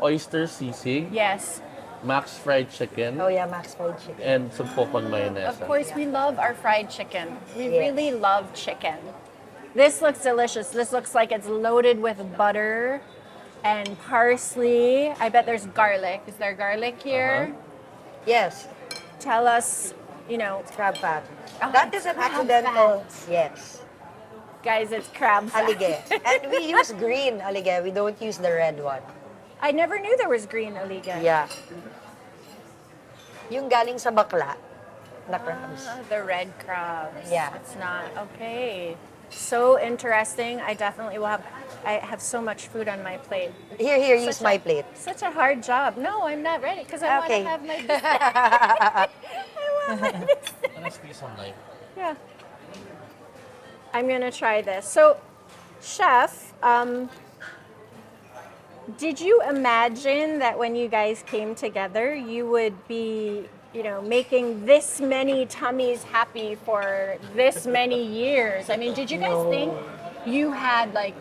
C: oyster sisig,
A: Yes.
C: max fried chicken,
B: Oh yeah, Max Fried Chicken.
C: and sugpokon mayonesa.
A: Of course, we love our fried chicken. We
B: Yes.
A: really love chicken. This looks delicious. This looks like it's loaded with butter and parsley. I bet there's garlic. Is there garlic here?
B: Yes.
A: Tell us,
B: Crab fat.
A: Oh,
B: That
A: it's
B: is an
A: crab
B: accidental.
A: fat.
B: Yes.
A: Guys, it's crab fat.
B: Alige. And we use green alige. We don't use the red one.
A: I never knew there was green aliga.
B: Yeah. Yung galing sa bakla na crabs.
A: The red crabs.
B: Yeah.
A: It's not okay. So interesting. I definitely will have. I have so much food on my plate.
B: Here, use
A: Such
B: my
A: a-
B: plate.
A: Such a hard job. No, I'm not ready because I
B: Okay.
A: want to have my biscuit.
C: Let's get some knife.
A: Yeah. I'm gonna try this. So, chef, did you imagine that when you guys came together, you would be, making this many tummies happy for this many years? I mean, did you guys think you had like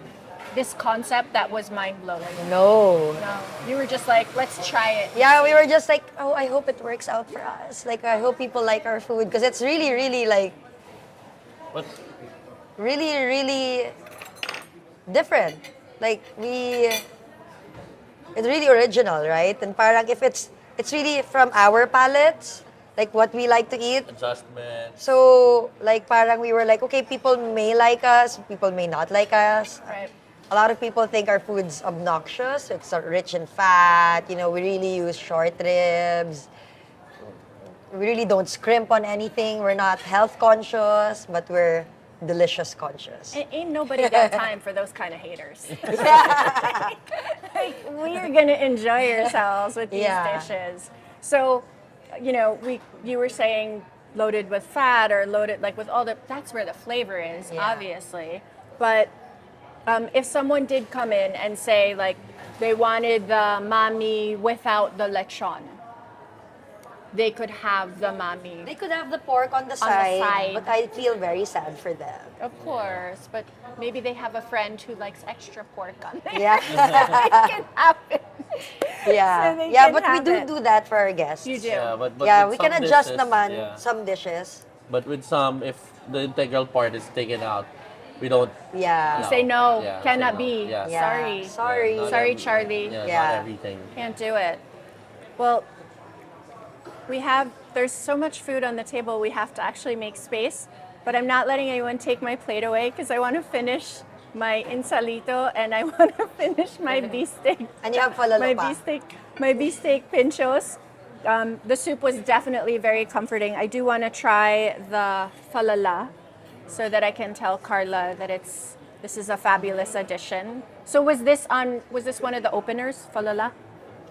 A: this concept that was mind blowing?
B: No.
A: No, you were just like, let's try it.
B: Yeah, we were just like, oh, I hope it works out for us. Like, I hope people like our food because it's really, really like,
C: But
B: really, really different. Like, it's really original, right? And parang if it's really from our palates, like what we like to eat.
C: adjustment.
B: So, like, parang we were like, okay, people may like us, people may not like us.
A: Right.
B: A lot of people think our food's obnoxious. It's rich in fat. We really use short ribs. We really don't scrimp on anything. We're not health conscious, but we're delicious conscious.
A: Ain't nobody got time for those kind of haters. Like, we are gonna enjoy ourselves with these
B: Yeah.
A: dishes. So, you were saying loaded with fat or loaded like with all that's where the flavor is,
B: Yeah.
A: obviously. But if someone did come in and say like they wanted the mami without the lechon, they could have the mami.
B: They could have the pork on the
A: side.
B: side, but I feel very sad for them.
A: Of course, but maybe they have a friend who likes extra pork on there.
B: Yeah.
A: They can have it.
B: Yeah,
A: So they
B: yeah,
A: can
B: but we
A: have
B: do
A: it.
B: do that for our guests.
A: You do.
C: Yeah, but
B: Yeah,
C: with
B: we can
C: some
B: adjust
C: dishes,
B: naman
C: yeah.
B: some dishes.
C: But with some, if the integral part is taken out, we don't.
B: Yeah.
A: You say no,
C: Yeah,
A: cannot
C: say no.
A: be.
C: Yeah.
B: Yeah.
A: Sorry.
B: Sorry.
C: not
A: Sorry, Charlie.
C: Yeah,
B: Yeah.
C: not everything.
A: Can't do it. Well, there's so much food on the table, we have to actually make space. But I'm not letting anyone take my plate away because I want to finish my insalito and I want to finish my beefsteak.
B: And you have falalo
A: My
B: pa.
A: beefsteak pinchos. The soup was definitely very comforting. I do want to try the falala so that I can tell Carla that this is a fabulous addition. So was this one of the openers, falala?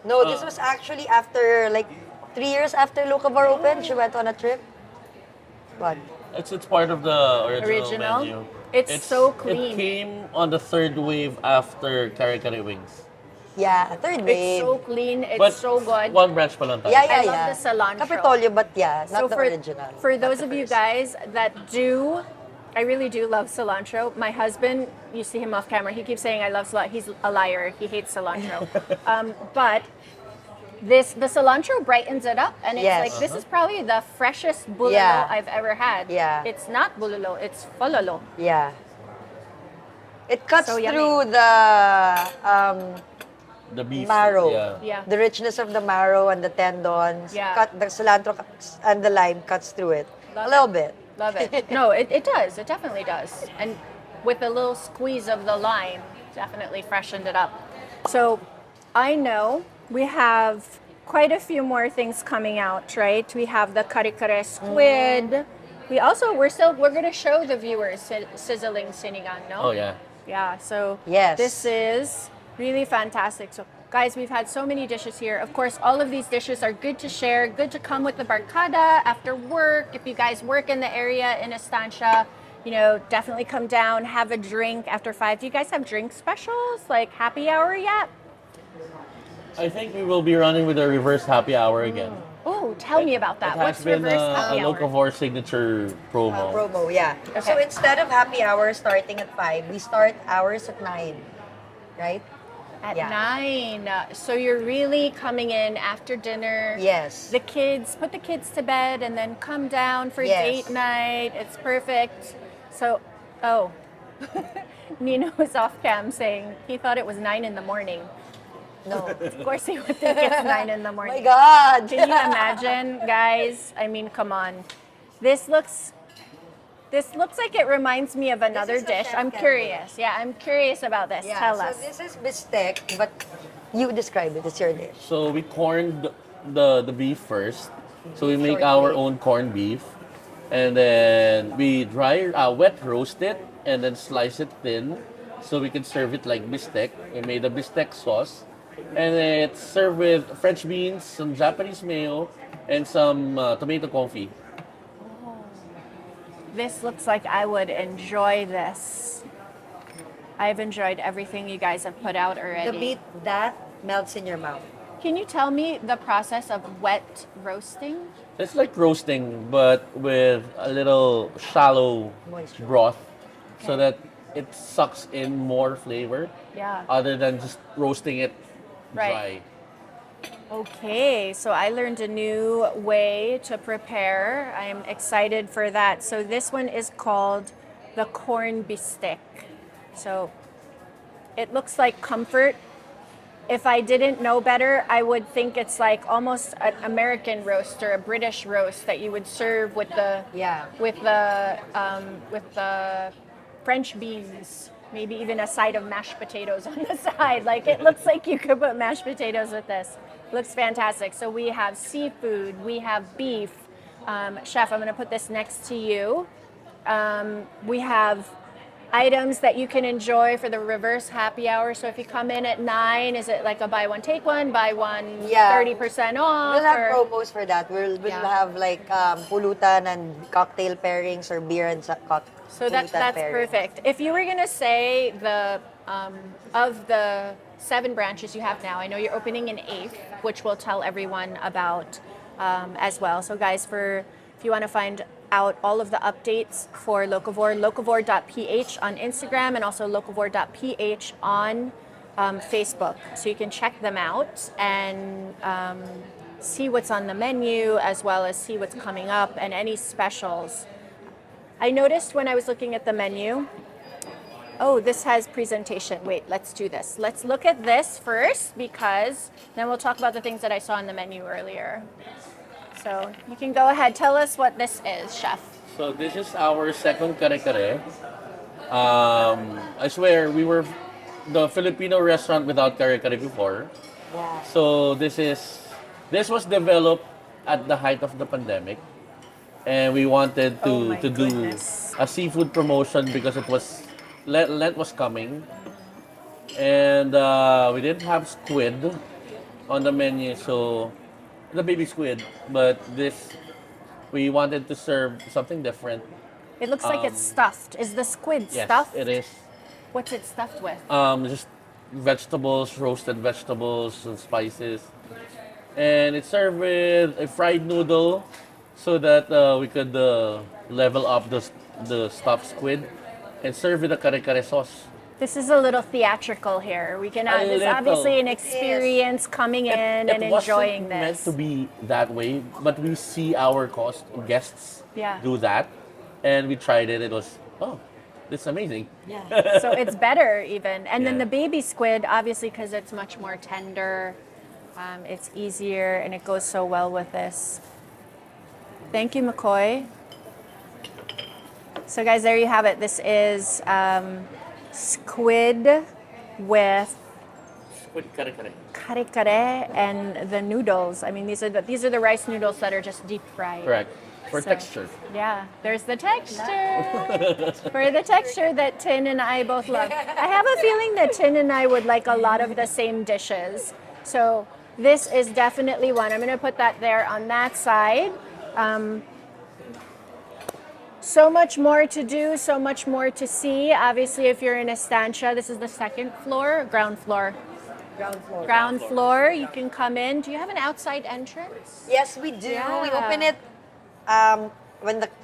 B: No, this was actually after like 3 years after Locavore opened. She went on a trip. What?
C: It's part of the original menu.
A: It's so clean.
C: It came on the third wave after Kare Kare Wings.
B: Yeah, third wave.
A: It's so clean. It's
C: But
A: so good.
C: one branch pa lang tayo.
B: Yeah, yeah,
A: I love
B: yeah.
A: the cilantro.
B: Capitolio, but yeah, not
A: So
B: the original.
A: for
B: Not
A: those
B: the
A: of you
B: first.
A: guys that I really do love cilantro. My husband, you see him off camera, he keeps saying I love cilantro. He's a liar. He hates cilantro. But the cilantro brightens it up, and it's
B: Yes.
A: like this is probably the freshest bulalo
B: Yeah.
A: I've ever had.
B: Yeah.
A: It's not bulalo, it's falalo.
B: Yeah. It cuts
A: So yummy.
B: through
C: The beef.
B: marrow.
C: Yeah.
A: Yeah.
B: The richness of the marrow and the tendons.
A: Yeah.
B: The cilantro and the lime cuts through it.
A: Love
B: a little
A: it.
B: bit.
A: Love it. No, it does. It definitely does. And with a little squeeze of the lime, definitely freshened it up. So I know we have quite a few more things coming out, right? We have the kare kare squid. We're gonna show the viewers sizzling sinigang, no?
C: Oh yeah.
A: Yeah, so
B: Yes.
A: this is really fantastic. So guys, we've had so many dishes here. Of course, all of these dishes are good to share, good to come with the barkada after work. If you guys work in the area in Estancia, definitely come down, have a drink after 5. Do you guys have drink specials, like happy hour yet?
C: I think we will be running with a reverse happy hour again.
A: Oh, tell me about that.
C: It has
A: What's
C: been
A: reverse
C: a
A: happy hour?
C: Locavore signature promo.
B: Promo, yeah.
A: Okay.
B: So instead of happy hour starting at 5, we start hours at 9. Right?
A: At
B: Yeah.
A: 9. So you're really coming in after dinner.
B: Yes.
A: Put the kids to bed and then come down for
B: Yes.
A: date night. It's perfect. So, Nino was off cam saying he thought it was 9 in the morning.
B: No.
A: Of course he would think it's 9 in the
B: My
A: morning.
B: God.
A: Can you imagine, guys? I mean, come on. This looks like it reminds me of another
B: is the
A: dish.
B: chef
A: I'm
B: Candy.
A: curious. Yeah, I'm curious about this.
B: Yeah,
A: Tell
B: so
A: us.
B: this is Bestc, but you describe it. It's your dish.
C: So we corned the beef first. So we make
B: Short
C: our
B: beef.
C: own corned beef, and then we wet roast it, and then slice it thin, so we can serve it like bistec. We made a bistec sauce, and it's served with French beans, some Japanese mayo, and some tomato confit.
A: This looks like I would enjoy this. I've enjoyed everything you guys have put out already.
B: The meat that melts in your mouth.
A: Can you tell me the process of wet roasting?
C: It's like roasting, but with a little shallow
B: Moisture.
C: broth, so
A: Okay.
C: that it sucks in more flavor,
A: Yeah.
C: other than just roasting it
A: Right.
C: dry.
A: Okay, so I learned a new way to prepare. I'm excited for that. So this one is called the corn bistec. So it looks like comfort. If I didn't know better, I would think it's like almost an American roast or a British roast that you would serve with the
B: Yeah.
A: with the French beans, maybe even a side of mashed potatoes on the side. Like it looks like you could put mashed potatoes with this. Looks fantastic. So we have seafood, we have beef. Chef, I'm going to put this next to you. We have items that you can enjoy for the reverse happy hour. So if you come in at 9, is it like a buy one, take one, buy one,
B: Yeah.
A: 30% off?
B: We'll have
A: or-
B: promos for that. We'll
A: Yeah.
B: have like pulutan and cocktail pairings or beer and
A: So that's
B: pairing.
A: perfect. If you were gonna say of the 7 branches you have now, I know you're opening an 8th, which we'll tell everyone about as well. So guys, if you want to find out all of the updates for Locavore, locavore.ph on Instagram and also locavore.ph on Facebook. So you can check them out and see what's on the menu as well as see what's coming up and any specials. I noticed when I was looking at the menu, oh, this has presentation. Wait, let's do this. Let's look at this first because then we'll talk about the things that I saw on the menu earlier. So you can go ahead. Tell us what this is, Chef.
C: So this is our second Kare Kare. I swear, we were the Filipino restaurant without Kare Kare before.
B: Yeah.
C: So this was developed at the height of the pandemic. And we wanted
A: Oh my
C: to do
A: goodness.
C: a seafood promotion because it was Lent was coming, and we didn't have squid on the menu, so the baby squid. But we wanted to serve something different.
A: It looks like it's stuffed. Is the squid
C: Yes,
A: stuffed?
C: it is.
A: What's it stuffed with?
C: Just vegetables, roasted vegetables and spices, and it's served with a fried noodle, so that we could level up the stuffed squid, and serve with a kare kare sauce.
A: This is a little theatrical here. We can
C: A
A: this is
C: little.
A: obviously an experience coming in and enjoying
C: wasn't meant
A: this.
C: to be that way, but we see our guests
A: Yeah.
C: do that, and we tried it. It was this is amazing.
B: Yeah.
A: So it's better even. And then
C: Yeah.
A: the baby squid, obviously, because it's much more tender, it's easier, and it goes so well with this. Thank you, McCoy. So guys, there you have it. This is squid with
C: Squid kare kare.
A: kare kare and the noodles. I mean, these are the rice noodles that are just deep fried.
C: Correct. For
A: So-
C: texture.
A: Yeah, there's the texture. For the texture that Tin and I both love. I have a feeling that Tin and I would like a lot of the same dishes. So this is definitely one. I'm going to put that there on that side. So much more to do, so much more to see. Obviously, if you're in Estancia, this is the second floor, ground floor.
B: Ground floor.
A: Ground floor, you can come in. Do you have an outside entrance?
B: Yes, we do.
A: Yeah.
B: We open it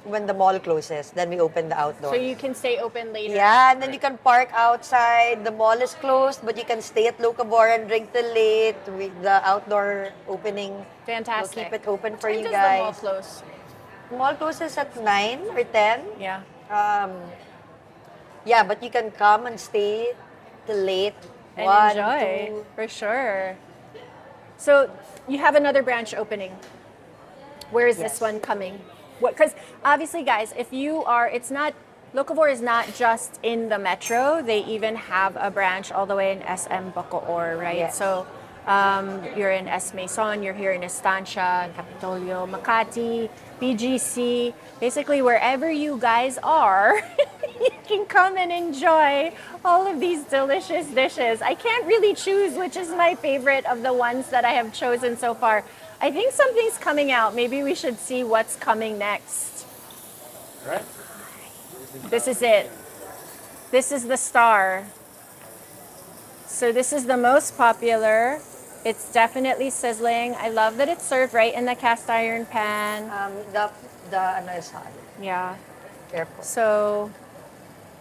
B: when the mall closes. Then we open the outdoor.
A: So you can stay open later.
B: Yeah, and then you can park outside. The mall is closed, but you can stay at Locavore and drink till late. The outdoor opening,
A: Fantastic.
B: we'll keep it open for
A: When
B: you
A: does the mall
B: guys.
A: close?
B: Mall closes at 9 or 10.
A: Yeah.
B: Yeah, but you can come and stay till late.
A: And
B: 1,
A: enjoy,
B: 2.
A: for sure. So you have another branch opening. Where is this
B: Yes.
A: one coming? Because obviously, guys, Locavore is not just in the metro. They even have a branch all the way in SM Bacoor, right?
B: Yes.
A: So you're in S. Maison, you're here in Estancia, Capitolio, Makati, BGC. Basically, wherever you guys are, you can come and enjoy all of these delicious dishes. I can't really choose which is my favorite of the ones that I have chosen so far. I think something's coming out. Maybe we should see what's coming next.
C: Right.
A: This is it. This is the star. So this is the most popular. It's definitely sizzling. I love that it's served right in the cast iron pan.
B: The ano is hot.
A: Yeah.
B: Careful.
A: So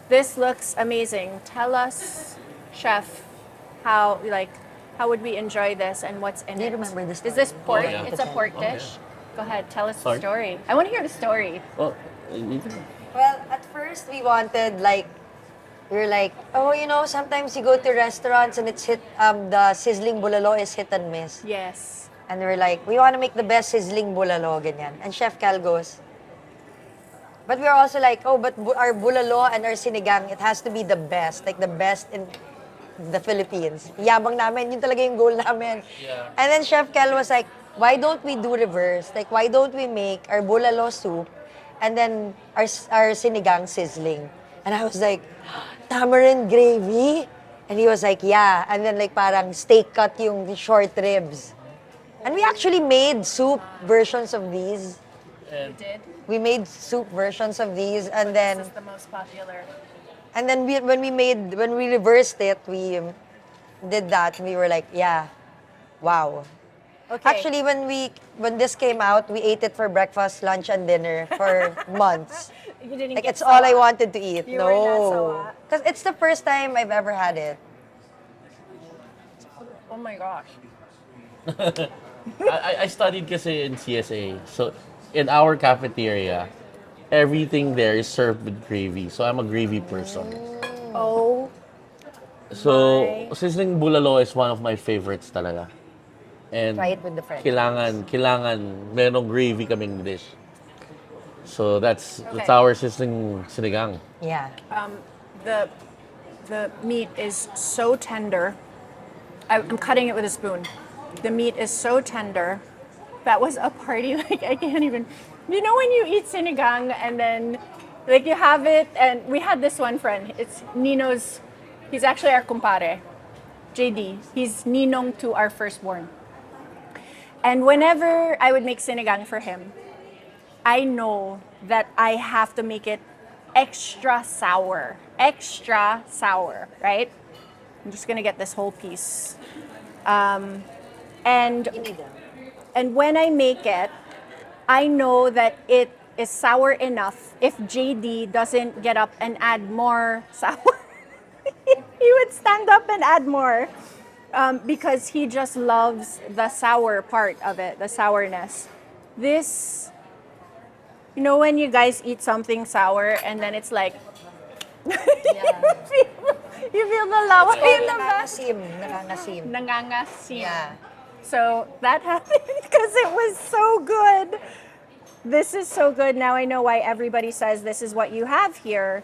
A: this looks amazing. Tell us, chef, how would we enjoy this and what's in
B: Do you
A: it?
B: remember this
A: Is this
B: story?
A: pork?
C: Oh, yeah.
A: It's a pork
C: Oh, yeah.
A: dish. Go ahead, tell us
C: Sorry?
A: the story. I want to hear the story.
C: Well, you can-
B: Well, at first we wanted we were like, oh, sometimes you go to restaurants and it's the sizzling bulalo is hit and miss.
A: Yes.
B: And we're like, we want to make the best sizzling bulalo, ganyan. And Chef Cal goes, but we're also like, oh, but our bulalo and our sinigang, it has to be the best, like the best in the Philippines. Yabang namin, yun talaga yung goal namin.
C: Yeah.
B: And then Chef Cal was like, why don't we do reverse? Like, why don't we make our bulalo soup and then our sinigang sizzling? And I was like, tamarind gravy? And he was like, yeah. And then like parang steak cut yung short ribs. And we actually made soup versions of these.
A: You did?
B: We made soup versions of these, and
A: This
B: then
A: is the most popular.
B: when we reversed it, we did that. We were like, yeah, wow.
A: Okay.
B: Actually, when this came out, we ate it for breakfast, lunch, and dinner for months.
A: You didn't
B: Like
A: get
B: it's all I
A: sawa.
B: wanted to eat.
A: You were not
B: No,
A: sawa.
B: because it's the first time I've ever had it.
A: Oh my gosh.
C: I studied kasi in CSA. So, in our cafeteria, everything there is served with gravy. So, I'm a gravy person.
A: Oh,
C: So,
A: My.
C: Sizzling Bulalo is one of my favorites talaga. And
B: Try it with the friends.
C: kailangan merong gravy kaming dish. So, that's
A: Okay.
C: our sizzling sinigang.
B: Yeah.
A: the meat is so tender. I'm cutting it with a spoon. The meat is so tender. That was a party, like I can't even. You know when you eat sinigang and then, like you have it, and we had this one friend. It's Nino's. He's actually our kumpare, JD. He's ninong to our firstborn. And whenever I would make sinigang for him, I know that I have to make it extra sour. Extra sour, right? I'm just gonna get this whole piece. And when I make it, I know that it is sour enough if JD doesn't get up and add more sour. He would stand up and add more because he just loves the sour part of it, the sourness. This, you know, when you guys eat something sour and then it's like, you feel the laway in the back.
B: Nangangasim.
A: Nangangasim.
B: Yeah.
A: So that happened because it was so good. This is so good. Now I know why everybody says this is what you have here.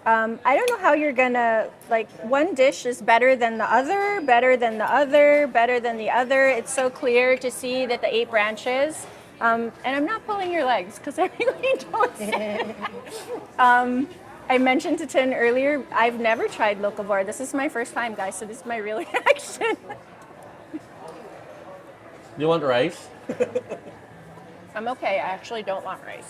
A: I don't know how you're gonna, like, one dish is better than the other, better than the other, better than the other. It's so clear to see that the 8 branches. And I'm not pulling your legs because I really don't. I mentioned to Tin earlier, I've never tried Locavore. This is my first time, guys, so this is my real reaction.
C: Do you want rice?
A: I'm okay. I actually don't want rice.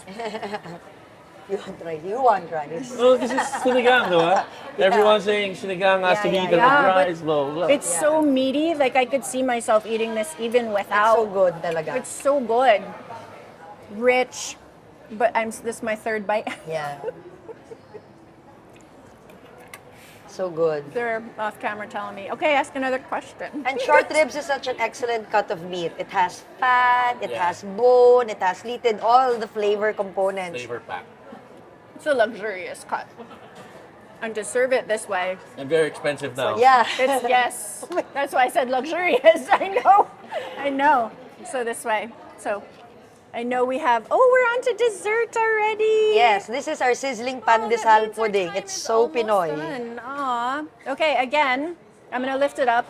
B: You want rice.
C: No, this is sinigang, di ba? Everyone's saying sinigang has to be eaten
A: yeah,
C: with
A: but
C: rice, blah, blah.
A: It's so meaty. Like I could see myself eating this even
B: It's
A: without.
B: so good talaga.
A: It's so good, rich. But this is my third bite.
B: Yeah. So good.
A: They're off camera telling me, okay, ask another question.
B: And short ribs is such an excellent cut of meat. It has fat, it
C: Yeah.
B: has bone, it has litid, all the flavor components.
C: Flavor pack.
A: It's a luxurious cut. And to serve it this way,
C: And very expensive now.
B: Yeah.
A: it's yes. That's why I said luxurious. I know. So this way. So I know we have. Oh, we're on to dessert already.
B: Yes, this is our sizzling
A: Oh, that
B: pandesal
A: means our
B: pudding.
A: time
B: It's
A: is
B: so
A: almost
B: Pinoy.
A: done. Aw. Okay, again, I'm gonna lift it up.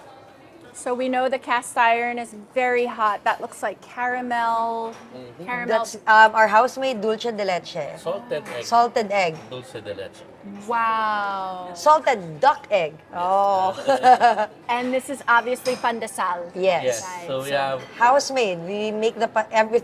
A: So we know the cast iron is very hot. That looks like caramel. Caramel.
B: That's our house-made dulce de leche.
C: Salted egg.
B: Salted egg.
C: Dulce de leche.
A: Wow.
B: Salted duck egg. Oh.
A: And this is obviously pandesal.
B: Yes.
C: Yes.
A: Right,
C: So we
A: so-
C: have
B: House-made. We make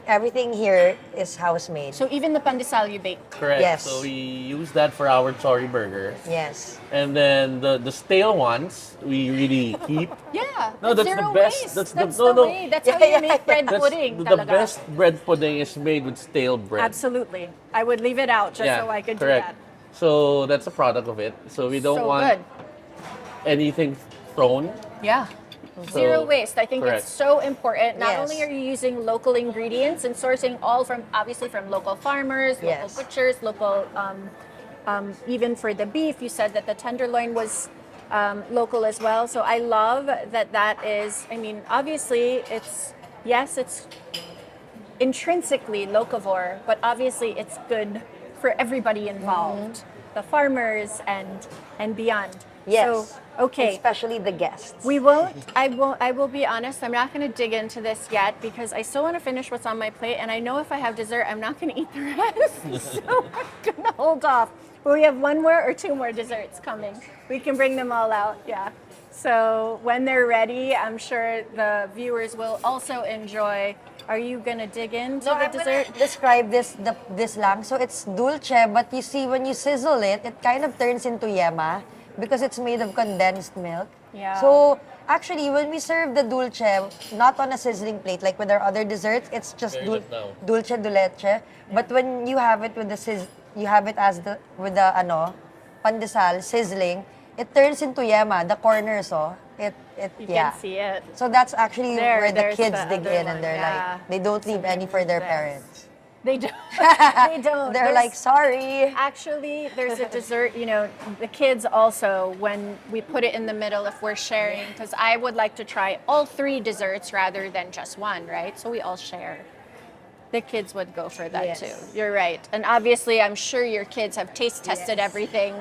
B: everything here is house-made.
A: So even the pandesal you bake.
C: correct.
B: Yes.
C: So we use that for our chori burger.
B: Yes.
C: And then the stale ones we really keep.
A: Yeah.
C: No, that's
A: zero
C: the best.
A: waste.
C: That's
A: That's
C: the-
A: the
C: no, no.
A: way. That's how
B: Yeah,
A: you make bread
C: That's
A: pudding.
C: the
A: talaga.
C: best bread pudding is made with stale bread.
A: Absolutely. I would leave it out just so I could
C: correct.
A: do that.
C: So that's a product of it. So we don't
A: So
C: want
A: good.
C: anything thrown.
A: Yeah.
C: So-
A: Zero waste. I think
C: correct.
A: it's so important. Not
B: Yes.
A: only are you using local ingredients and sourcing all from, obviously, from local farmers, local
B: Yes.
A: butchers, local, even for the beef, you said that the tenderloin was local as well. So I love that is, I mean, obviously, it's intrinsically locavore, but obviously it's good for everybody involved, the farmers and beyond.
B: Yes.
A: Okay.
B: Especially the guests.
A: We won't, I will be honest, I'm not going to dig into this yet because I still want to finish what's on my plate. And I know if I have dessert, I'm not going to eat the rest. So I'm going to hold off. But we have one more or two more desserts coming. We can bring them all out. Yeah. So when they're ready, I'm sure the viewers will also enjoy. Are you going to dig into the
B: I'm
A: dessert?
B: gonna describe this lang. So it's dulce, but you see when you sizzle it, it kind of turns into yema because it's made of condensed milk.
A: Yeah.
B: So actually, when we serve the dulce, not on a sizzling plate like with our other desserts, it's just
C: Very good now.
B: dulce de leche. But when you have it with you have it as with the pandesal sizzling, it turns into yema. The corners,
A: You
B: yeah.
A: can see it.
B: So that's actually
A: There,
B: where the
A: there's
B: kids
A: the
B: dig
A: other
B: in
A: one,
B: and they're
A: yeah.
B: like, they don't leave any for their parents.
A: They don't. They don't.
B: They're like, sorry.
A: Actually, there's a dessert, the kids also, when we put it in the middle, if we're sharing, because I would like to try all three desserts rather than just one, right? So we all share. The kids would go for that
B: Yes.
A: too. You're right. And obviously, I'm sure your kids have taste tested
B: Yes.
A: everything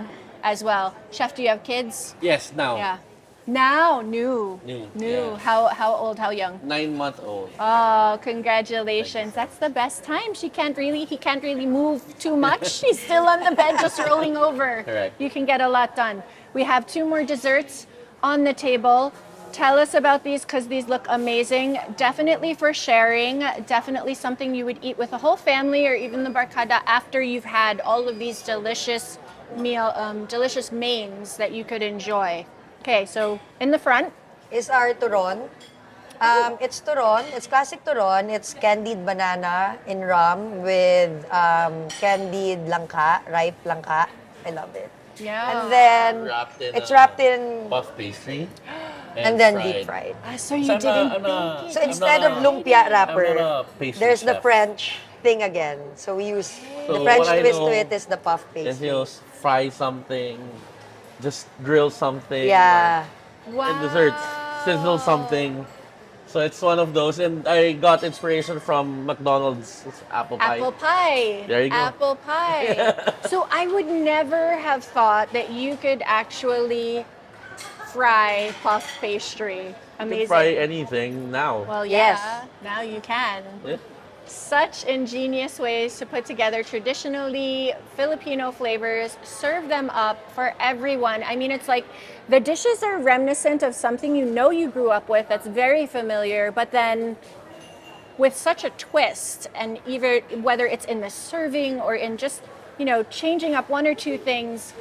A: as well. Chef, do you have kids?
C: Yes, now.
A: Yeah. Now, new.
C: New,
A: New.
C: yeah.
A: How old, how young?
C: 9-month-old.
A: Oh, congratulations. That's the best time. He can't really move too much. He's still on the bed just rolling over.
C: Correct.
A: You can get a lot done. We have two more desserts on the table. Tell us about these because these look amazing. Definitely for sharing. Definitely something you would eat with a whole family or even the barkada after you've had all of these delicious delicious mains that you could enjoy. Okay, so in the front,
B: Is our turon. It's turon. It's classic turon. It's candied banana in rum with candied langka, ripe langka. I love it.
A: yeah.
B: And then it's wrapped in
C: Puff pastry.
B: and then deep fried.
A: So you
C: So
A: didn't.
B: So instead of lumpia wrapper,
C: I'm not a pastry
B: there's the
C: chef.
B: French thing again. So we use the
C: So
B: French
C: what I
B: twist
C: know
B: to it is the puff
C: Is
B: pastry.
C: fry something, just grill something.
B: Yeah.
A: Wow.
C: And desserts, sizzle something. So it's one of those, and I got inspiration from McDonald's apple pie.
A: Apple pie.
C: There you go.
A: Apple pie. So I would never have thought that you could actually fry puff pastry.
C: You
A: Amazing.
C: can fry anything now.
A: Well, yeah.
B: Yes.
A: Now you can.
C: Yeah.
A: Such ingenious ways to put together traditionally Filipino flavors, serve them up for everyone. I mean, it's like the dishes are reminiscent of something you grew up with that's very familiar, but then with such a twist, and either whether it's in the serving or in just, changing up one or two things,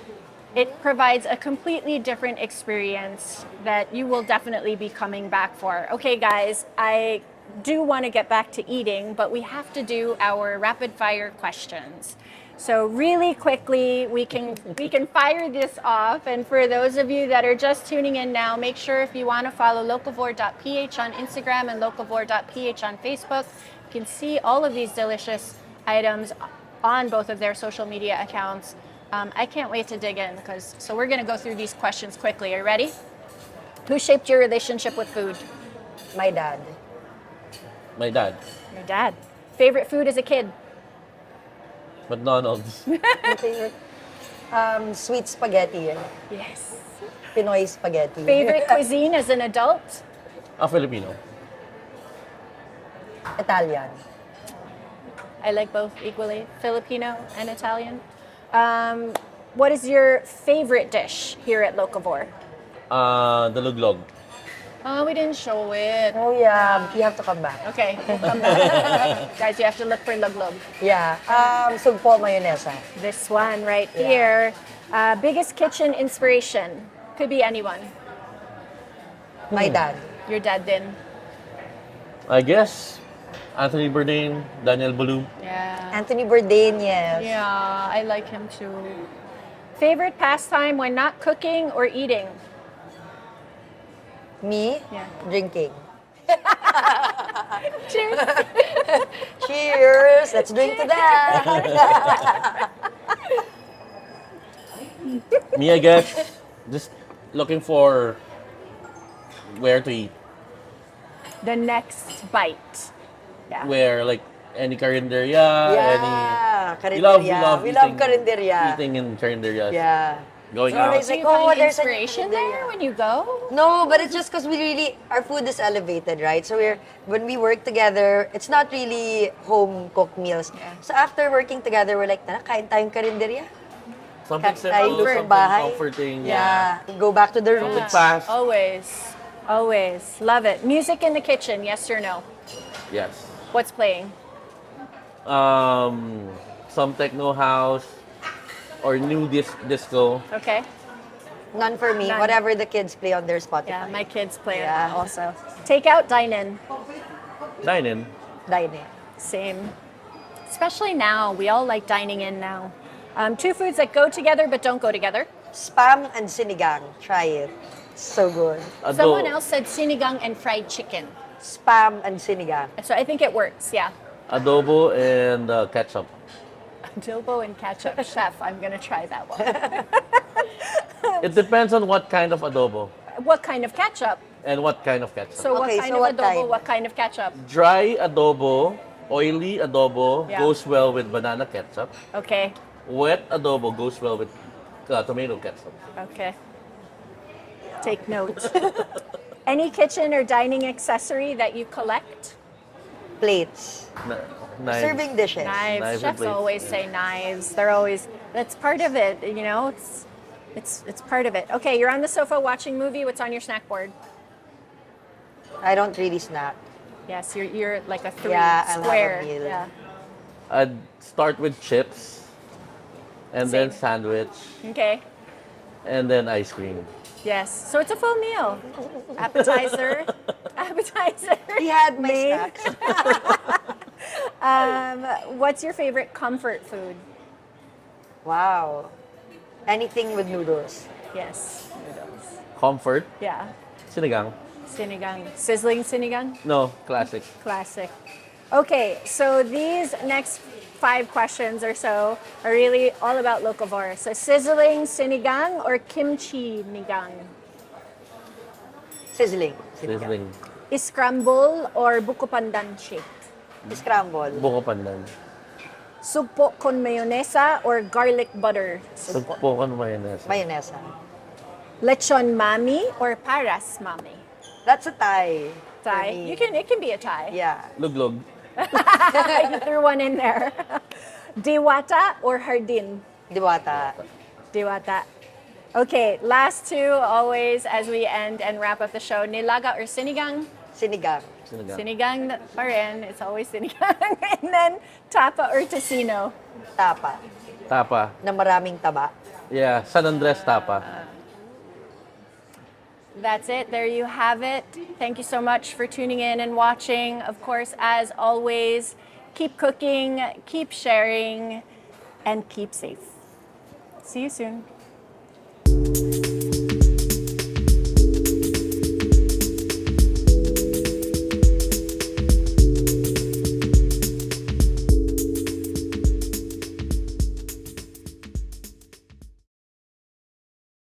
A: it provides a completely different experience that you will definitely be coming back for. Okay, guys, I do want to get back to eating, but we have to do our rapid fire questions. So really quickly, we can fire this off. And for those of you that are just tuning in now, make sure if you want to follow locavore.ph on Instagram and locavore.ph on Facebook, you can see all of these delicious items on both of their social media accounts. I can't wait to dig in so we're going to go through these questions quickly. Are you ready? Who shaped your relationship with food?
B: My dad.
C: My dad,
A: Your dad. Favorite food as a kid?
C: McDonald's.
B: My favorite. Sweet spaghetti.
A: Yes.
B: Pinoy spaghetti.
A: Favorite cuisine as an adult?
C: A Filipino.
B: Italian.
A: I like both equally, Filipino and Italian. What is your favorite dish here at Locavore?
C: The luglog.
A: Oh, we didn't show it.
B: Oh yeah, you have to come back.
A: Okay, we'll come back. Guys, you have to look for luglog.
B: Yeah. Sugpo mayonesa.
A: This one right
B: Yeah.
A: here. Biggest kitchen inspiration? Could be anyone.
B: My dad.
A: Your dad din.
C: I guess Anthony Bourdain, Daniel Boulou.
A: Yeah.
B: Anthony Bourdain, yes.
A: Yeah, I like him too. Favorite pastime when not cooking or eating?
B: Me?
A: Yeah.
B: Drinking.
A: Cheers.
B: Cheers! Let's drink to that!
C: Me, I guess, just looking for where to eat.
A: The next bite. Yeah.
C: Where, like, any carinderia,
B: Yeah,
C: any... We love
B: carinderia. We love
C: eating,
B: carinderia.
C: eating in carinderias.
B: Yeah.
C: Going
B: So
C: out.
B: it's
A: Do
B: like,
A: you
B: oh,
A: find
B: there's an
A: inspiration
B: there.
A: there when you go?
B: No, but it's just because our food is elevated, right? So when we work together, it's not really home cooked meals. So after working together, we're like, tara, kain tayong karinderya.
C: Something
B: Kain tayo
C: simple,
B: sa
C: something
B: bahay.
C: comforting.
B: Yeah. Go back to the
C: Something
B: roots.
C: fast.
A: Always. Always. Love it. Music in the kitchen, yes or no?
C: Yes.
A: What's playing?
C: Some techno house or new disco.
A: Okay.
B: None for me.
A: None.
B: Whatever the kids play on their Spotify.
A: Yeah, my kids play
B: Yeah.
A: it also. Take out, dine in.
C: Dine in.
B: Dine in.
A: Same. Especially now. We all like dining in now. Two foods that go together but don't go together.
B: Spam and sinigang. Try it. So good.
A: Someone else said sinigang and fried chicken.
B: Spam and sinigang.
A: So I think it works, yeah.
C: Adobo and ketchup.
A: Adobo and ketchup. Chef, I'm going to try that one.
C: It depends on what kind of adobo
A: What kind of ketchup?
C: and what kind of ketchup.
A: So what
B: Okay,
A: kind
B: so
A: of
B: what
A: adobo,
B: kind?
A: what kind of ketchup?
C: Dry adobo, oily adobo
A: Yeah.
C: goes well with banana ketchup.
A: Okay.
C: Wet adobo goes well with tomato ketchup.
A: Okay. Take note. Any kitchen or dining accessory that you collect?
B: Plates.
C: Knives.
B: Serving dishes.
A: Knives.
C: Knives and
A: Chefs
C: plates.
A: always say knives. They're always, that's part of it, you know? It's part of it. Okay, you're on the sofa watching movie. What's on your snack board?
B: I don't really snack.
A: Yes, you're like a three
B: Yeah, I'll have a
A: square.
B: meal.
A: Yeah.
C: I'd start with chips, and then
A: Same.
C: sandwich,
A: Okay.
C: and then ice cream.
A: Yes. So it's a full meal. Appetizer. Appetizer.
B: He had my
A: Made.
B: snacks.
A: What's your favorite comfort food?
B: Wow. Anything with noodles.
A: Yes. Noodles.
C: Comfort,
A: Yeah.
C: sinigang.
A: Sinigang. Sizzling sinigang?
C: No, classic.
A: Classic. Okay, so these next 5 questions or so are really all about Locavore. So sizzling sinigang or kimchi nigang?
B: Sizzling.
C: Sizzling.
A: Iscramble or buko pandan shake?
B: Scramble.
C: Buko pandan.
A: Sugpo con mayonesa or garlic butter? Sugpo.
C: Sugpokan mayonnaise.
B: Mayonnaise.
A: Lechon mami or paras mami?
B: That's a tie. for
A: Thai.
B: me.
A: It can be a tie.
B: Yeah.
C: Luglog.
A: You threw one in there. Diwata or hardin?
B: Diwata.
A: Diwata. Okay, last 2 always as we end and wrap up the show. Nilaga or sinigang?
B: Sinigang.
C: Sinigang.
A: Sinigang pa rin. It's always sinigang. And then tapa or tocino?
B: Tapa.
C: Tapa.
B: Na maraming taba.
C: Yeah, San Andres tapa.
A: That's it. There you have it. Thank you so much for tuning in and watching. Of course, as always, keep cooking, keep sharing, and keep safe. See you soon.